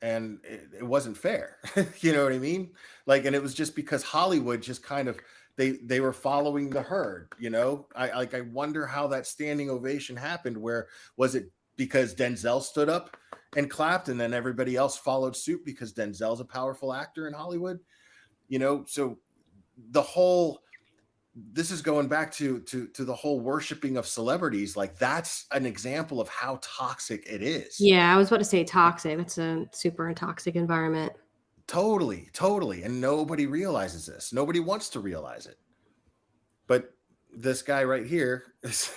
And it wasn't fair. You know what I mean? Like, and it was just because Hollywood just kind of, they were following the herd, I wonder how that standing ovation happened. Where was it because Denzel stood up and clapped and then everybody else followed suit because Denzel's a powerful actor in Hollywood? So this is going back to the whole worshiping of celebrities. Like, that's an example of how toxic it is.
Yeah, I was about to say toxic. It's a super toxic environment. Totally.
And nobody realizes this. Nobody wants to realize it. But this guy right here is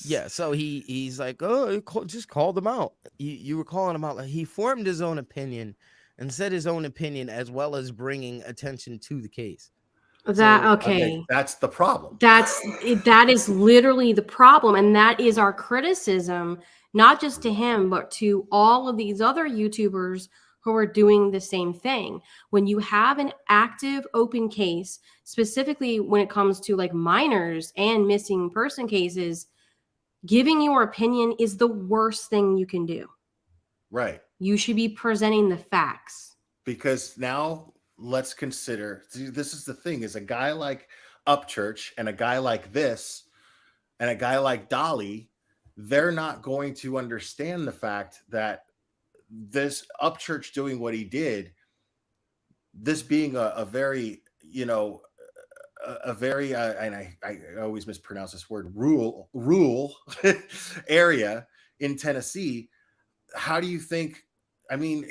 yeah. So he's like, oh, just called him out. You were calling him out. Like, he formed his own opinion and said his own opinion, as well as bringing attention to the case.
Okay.
That's the problem.
That is literally the problem. And that is our criticism, not just to him, but to all of these other YouTubers who are doing the same thing. When you have an active open case, specifically when it comes to like minors and missing person cases, giving your opinion is the worst thing you can do.
Right.
You should be presenting the facts.
Because now let's consider, this is the thing, is a guy like Upchurch and a guy like this and a guy like Dolly, they're not going to understand the fact that this Upchurch doing what he did, this being a very, and I always mispronounce this word, rural area in Tennessee. How do you think,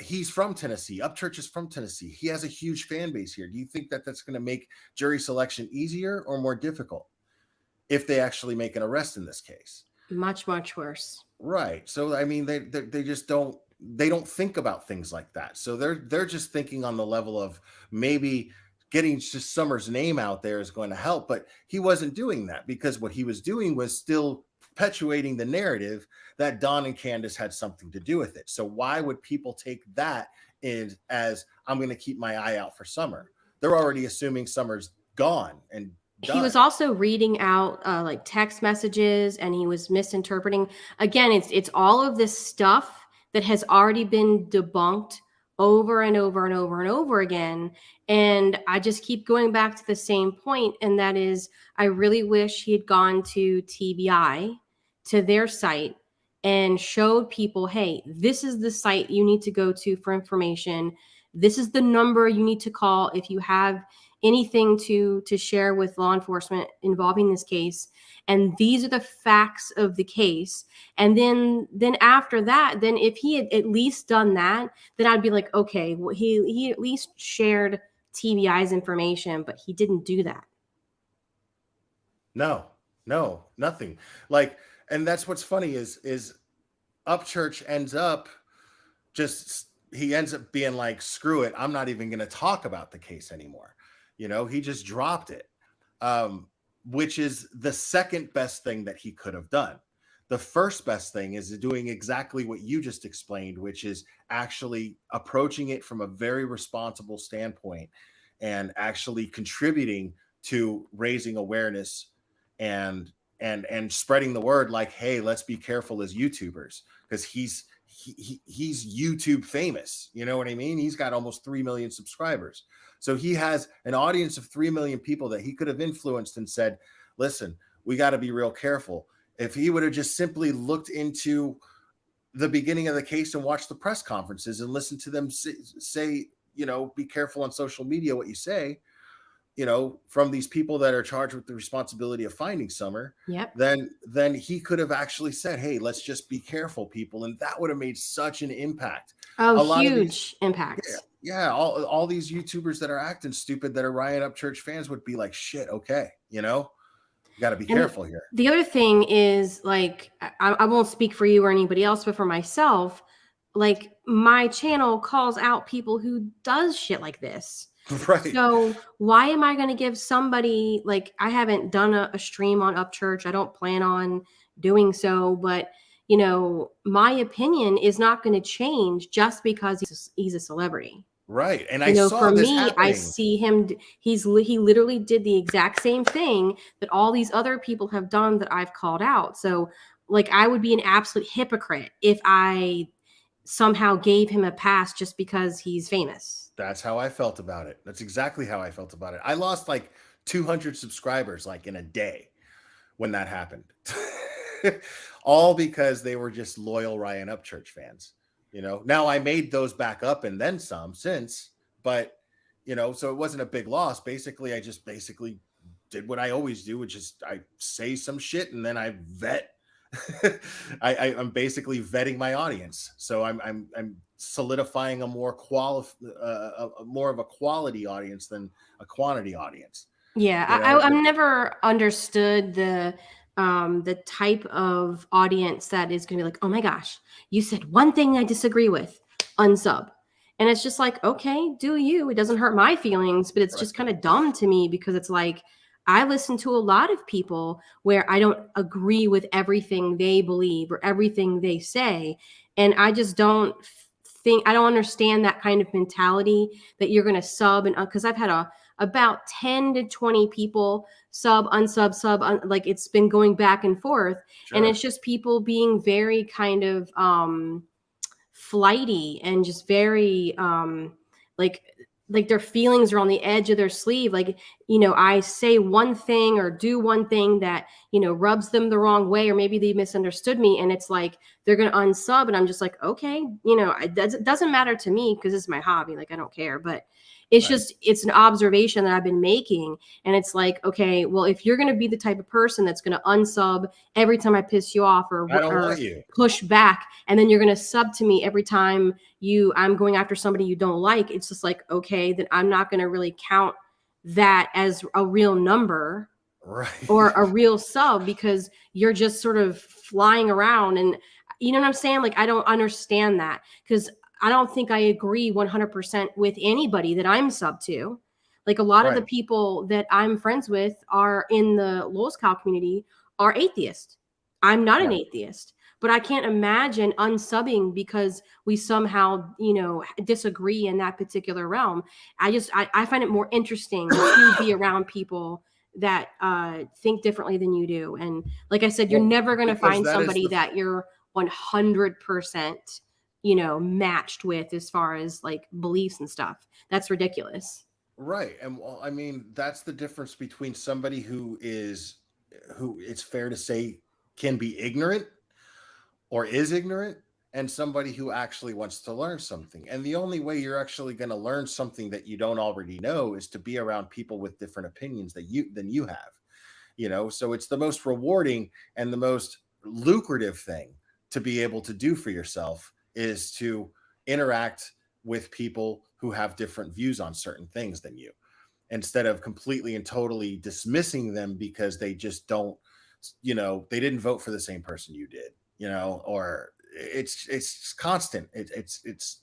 he's from Tennessee. Upchurch is from Tennessee. He has a huge fan base here. Do you think that that's going to make jury selection easier or more difficult if they actually make an arrest in this case?
Much, much worse.
Right. So, they just don't think about things like that. So they're just thinking on the level of maybe getting just Summer's name out there is going to help. But he wasn't doing that, because what he was doing was still perpetuating the narrative that Don and Candace had something to do with it. So why would people take that as I'm going to keep my eye out for Summer? They're already assuming Summer's gone and done.
He was also reading out like text messages, and he was misinterpreting. Again, it's all of this stuff that has already been debunked over and over and over and over again. And I just keep going back to the same point. And that is, I really wish he had gone to TBI, to their site, and showed people, hey, this is the site you need to go to for information. This is the number you need to call if you have anything to share with law enforcement involving this case. And these are the facts of the case. And then after that, then if he had at least done that, then I'd be like, okay, well, he at least shared TBI's information, but he didn't do that.
No, nothing. Like, and that's what's funny is Upchurch ends up being like, screw it, I'm not even going to talk about the case anymore. He just dropped it. Which is the second best thing that he could have done. The first best thing is doing exactly what you just explained, which is actually approaching it from a very responsible standpoint and actually contributing to raising awareness and spreading the word, like, hey, let's be careful as YouTubers, because he's YouTube famous. You know what I mean? He's got almost 3 million subscribers. So he has an audience of 3 million people that he could have influenced and said, listen, we got to be real careful. If he would have just simply looked into the beginning of the case and watched the press conferences and listened to them say, be careful on social media what you say, from these people that are charged with the responsibility of finding Summer,
yep.
Then he could have actually said, hey, let's just be careful, people. And that would have made such an impact.
Oh, huge impact.
Yeah. All these YouTubers that are acting stupid, that are Ryan Upchurch fans, would be like, shit, okay. You got to be careful here.
The other thing is, like, I won't speak for you or anybody else, but for myself, like, my channel calls out people who does shit like this.
Right.
So why am I going to give somebody, like, I haven't done a stream on Upchurch. I don't plan on doing so, but my opinion is not going to change just because he's a celebrity.
Right. And
You
I
know,
saw
for
this
me, I
happening.
see him. He literally did the exact same thing that all these other people have done that I've called out. So, like, I would be an absolute hypocrite if I somehow gave him a pass just because he's famous.
That's how I felt about it. That's exactly how I felt about it. I lost like 200 subscribers like in a day when that happened. All because they were just loyal Ryan Upchurch fans. You know, now I made those back up and then some since, but you know, so it wasn't a big loss. Basically, I just did what I always do, which is I say some shit and then I vet. I'm basically vetting my audience. So I'm solidifying a more more of a quality audience than a quantity audience.
Yeah,
You know?
I'm never understood the type of audience that is going to be like, oh my gosh, you said one thing I disagree with, unsub. And it's just like, okay, do you? It doesn't hurt my feelings, but it's just kind of dumb to me because it's like, I listen to a lot of people where I don't agree with everything they believe or everything they say. And I just don't I don't understand that kind of mentality that you're going to sub. And because I've had about 10 to 20 people sub, unsub, like it's been going back and forth. Sure. And it's just people being very kind of flighty and just very like their feelings are on the edge of their sleeve. Like, you know, I say one thing or do one thing that, you know, rubs them the wrong way, or maybe they misunderstood me. And it's like, they're going to unsub. And I'm just like, okay, you know, it doesn't matter to me because it's my hobby. Like, I don't care, but it's just, it's an observation that I've been making. And it's like, okay, well, if you're going to be the type of person that's going to unsub every time I piss you off or push back, and then you're going to sub to me every time I'm going after somebody you don't like, it's just like, okay, then I'm not going to really count that as a real number or a real sub because you're just sort of flying around. And you know what I'm saying? Like, I don't understand that because I don't think I agree 100% with anybody that I'm sub to. Like a lot of the people that I'm friends with are in the Lowell's Cow community are atheists. I'm not an atheist, but I can't imagine unsubbing because we somehow, you know, disagree in that particular realm. I find it more interesting to be around people that think differently than you do. And like I said, you're never going to find somebody that you're 100%, you know, matched with as far as like beliefs and stuff. That's ridiculous.
Right. And well, I mean, that's the difference between somebody who it's fair to say can be ignorant or is ignorant and somebody who actually wants to learn something. And the only way you're actually going to learn something that you don't already know is to be around people with different opinions than you have, you know? So it's the most rewarding and the most lucrative thing to be able to do for yourself is to interact with people who have different views on certain things than you, instead of completely and totally dismissing them because they just don't, you know, they didn't vote for the same person you did, you know, or it's constant. It's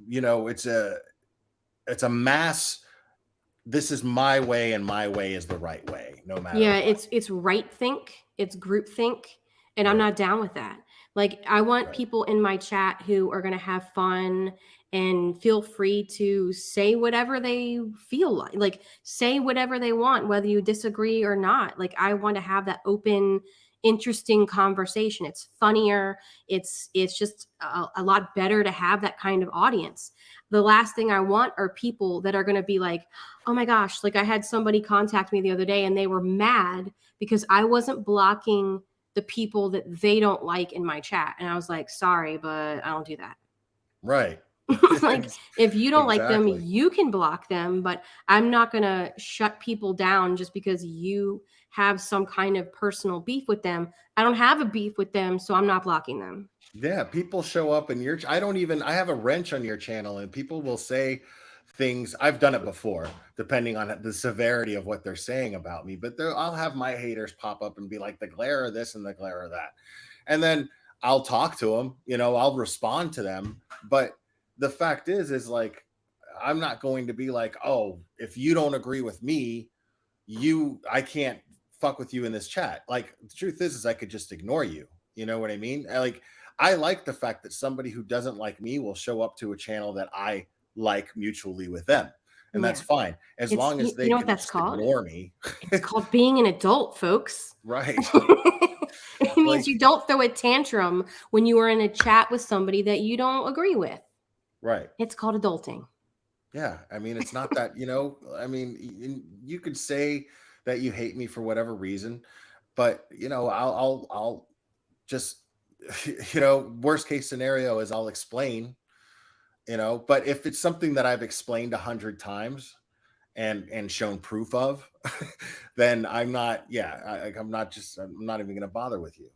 you know, it's a mass. This is my way and my way is the right way, no matter.
Yeah,
what.
it's right think, it's group think, and I'm not down with that. Like, I want people in my chat who are going to have fun and feel free to say whatever they feel like say whatever they want, whether you disagree or not. Like, I want to have that open, interesting conversation. It's funnier. It's just a lot better to have that kind of audience. The last thing I want are people that are going to be like, oh my gosh, like I had somebody contact me the other day and they were mad because I wasn't blocking the people that they don't like in my chat. And I was like, sorry, but I don't do that.
Right.
Like, if you don't like them, you can block them, but I'm not going to shut people down just because you have some kind of personal beef with them. I don't have a beef with them, so I'm not blocking them.
Yeah, people show up in I have a wrench on your channel and people will say things. I've done it before, depending on the severity of what they're saying about me, but I'll have my haters pop up and be like the glare of this and the glare of that. And then I'll talk to them, you know, I'll respond to them. But the fact is like, I'm not going to be like, oh, if you don't agree with me, I can't fuck with you in this chat. Like, the truth is I could just ignore you. You know what I mean? I like the fact that somebody who doesn't like me will show up to a channel that I like mutually with them. And that's fine. As long as they
you know
can
what that's
just
called?
ignore me.
It's called being an adult, folks.
Right.
It means you don't throw a tantrum when you are in a chat with somebody that you don't agree with.
Right.
It's called adulting.
Yeah. I mean, it's not that, I mean, you could say that you hate me for whatever reason, but I'll just, worst case scenario is I'll explain, but if it's something that I've explained 100 times and shown proof of, then I'm not, I'm not even going to bother with you.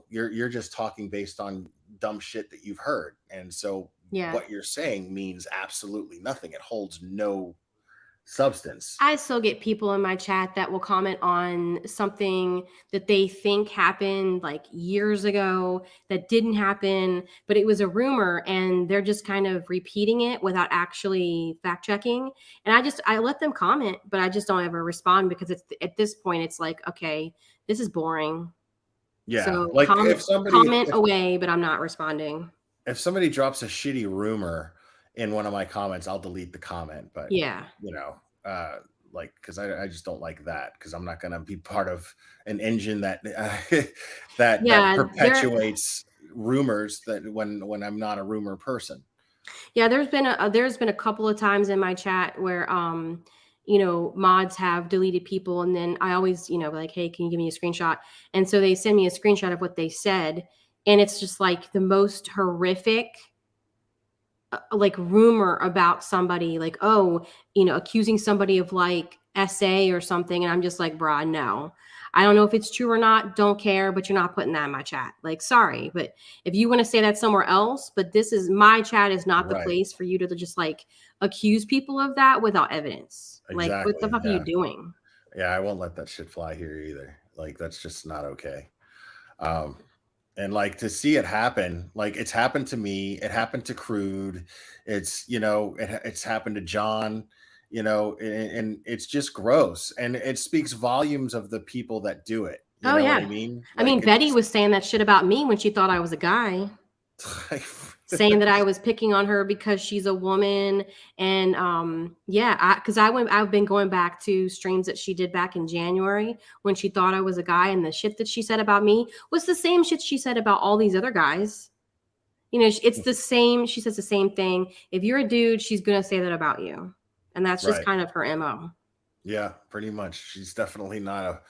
You're just talking based on dumb shit that you've heard. And so what you're saying means absolutely nothing. It holds no substance.
I still get people in my chat that will comment on something that they think happened like years ago that didn't happen, but it was a rumor and they're just kind of repeating it without actually fact checking. And I let them comment, but I just don't ever respond because it's at this point, it's like, okay, this is boring.
Yeah.
So
like
comment away, but I'm not responding.
If somebody drops a shitty rumor in one of my comments, I'll delete the comment. But because I just don't like that, because I'm not going to be part of an engine that that perpetuates rumors that when I'm not a rumor person.
Yeah, there's been a couple of times in my chat where mods have deleted people, and then I always like, hey, can you give me a screenshot? And so they send me a screenshot of what they said, and it's just like the most horrific like rumor about somebody, like, accusing somebody of like SA or something. And I'm just like, bruh, no, I don't know if it's true or not. Don't care, but you're not putting that in my chat. Like, sorry, but if you want to say that somewhere else, but this is my chat is not the place for you to just like accuse people of that without evidence.
Exactly.
Like, what the fuck are you doing?
Yeah, I won't let that shit fly here either. Like, that's just not okay. And like to see it happen, like it's happened to me, it happened to Crude, it's it's happened to John, and it's just gross, and it speaks volumes of the people that do it. You know what I mean?
I mean, Betty was saying that shit about me when she thought I was a guy. Saying that I was picking on her because she's a woman. And because I've been going back to streams that she did back in January when she thought I was a guy, and the shit that she said about me was the same shit she said about all these other guys. It's the same. She says the same thing. If you're a dude, she's gonna say that about you, and that's just kind of her MO.
Yeah, pretty much. She's definitely not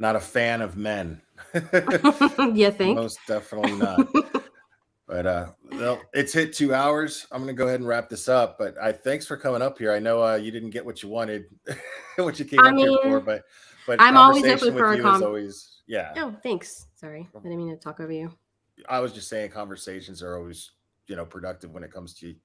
a fan of men.
You think?
Most definitely not. But it's hit 2 hours. I'm gonna go ahead and wrap this up. But thanks for coming up here. I know you didn't get what you wanted, what you came up here for, but
I'm always open for a
always, yeah.
Oh, thanks. Sorry, I didn't mean to talk over you.
I was just saying conversations are always productive when it comes to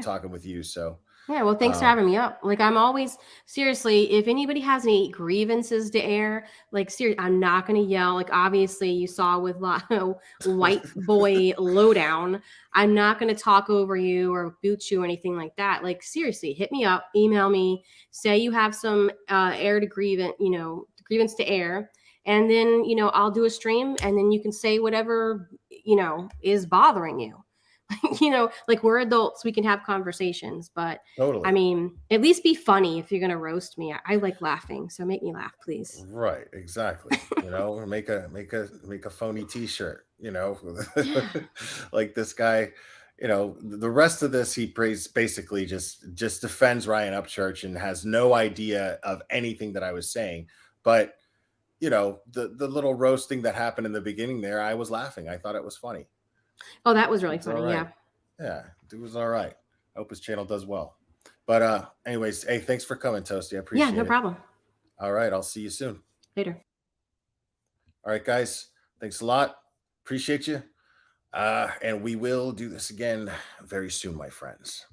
talking with you. So
yeah, well, thanks for having me up. Like, I'm always, seriously, if anybody has any grievances to air, like, seriously, I'm not going to yell. Like, obviously, you saw with WipeBoy Lowdown, I'm not going to talk over you or boot you or anything like that. Like, seriously, hit me up, email me, say you have some grievance to air, and then, I'll do a stream, and then you can say whatever, is bothering you. Like, we're adults, we can have conversations, but
totally.
I mean, at least be funny. If you're gonna roast me, I like laughing, so make me laugh, please.
Right, exactly. Make a phony t-shirt, like this guy, the rest of this, he basically just defends Ryan Upchurch and has no idea of anything that I was saying. But the little roasting that happened in the beginning there, I was laughing. I thought it was funny.
Oh, that was really funny.
Right. Yeah, it was all right. I hope his channel does well. But anyways, hey, thanks for coming, Toasty. I appreciate it.
Yeah, no problem.
All right, I'll see you soon.
Later.
All right, guys. Thanks a lot. Appreciate you. And we will do this again very soon, my friends.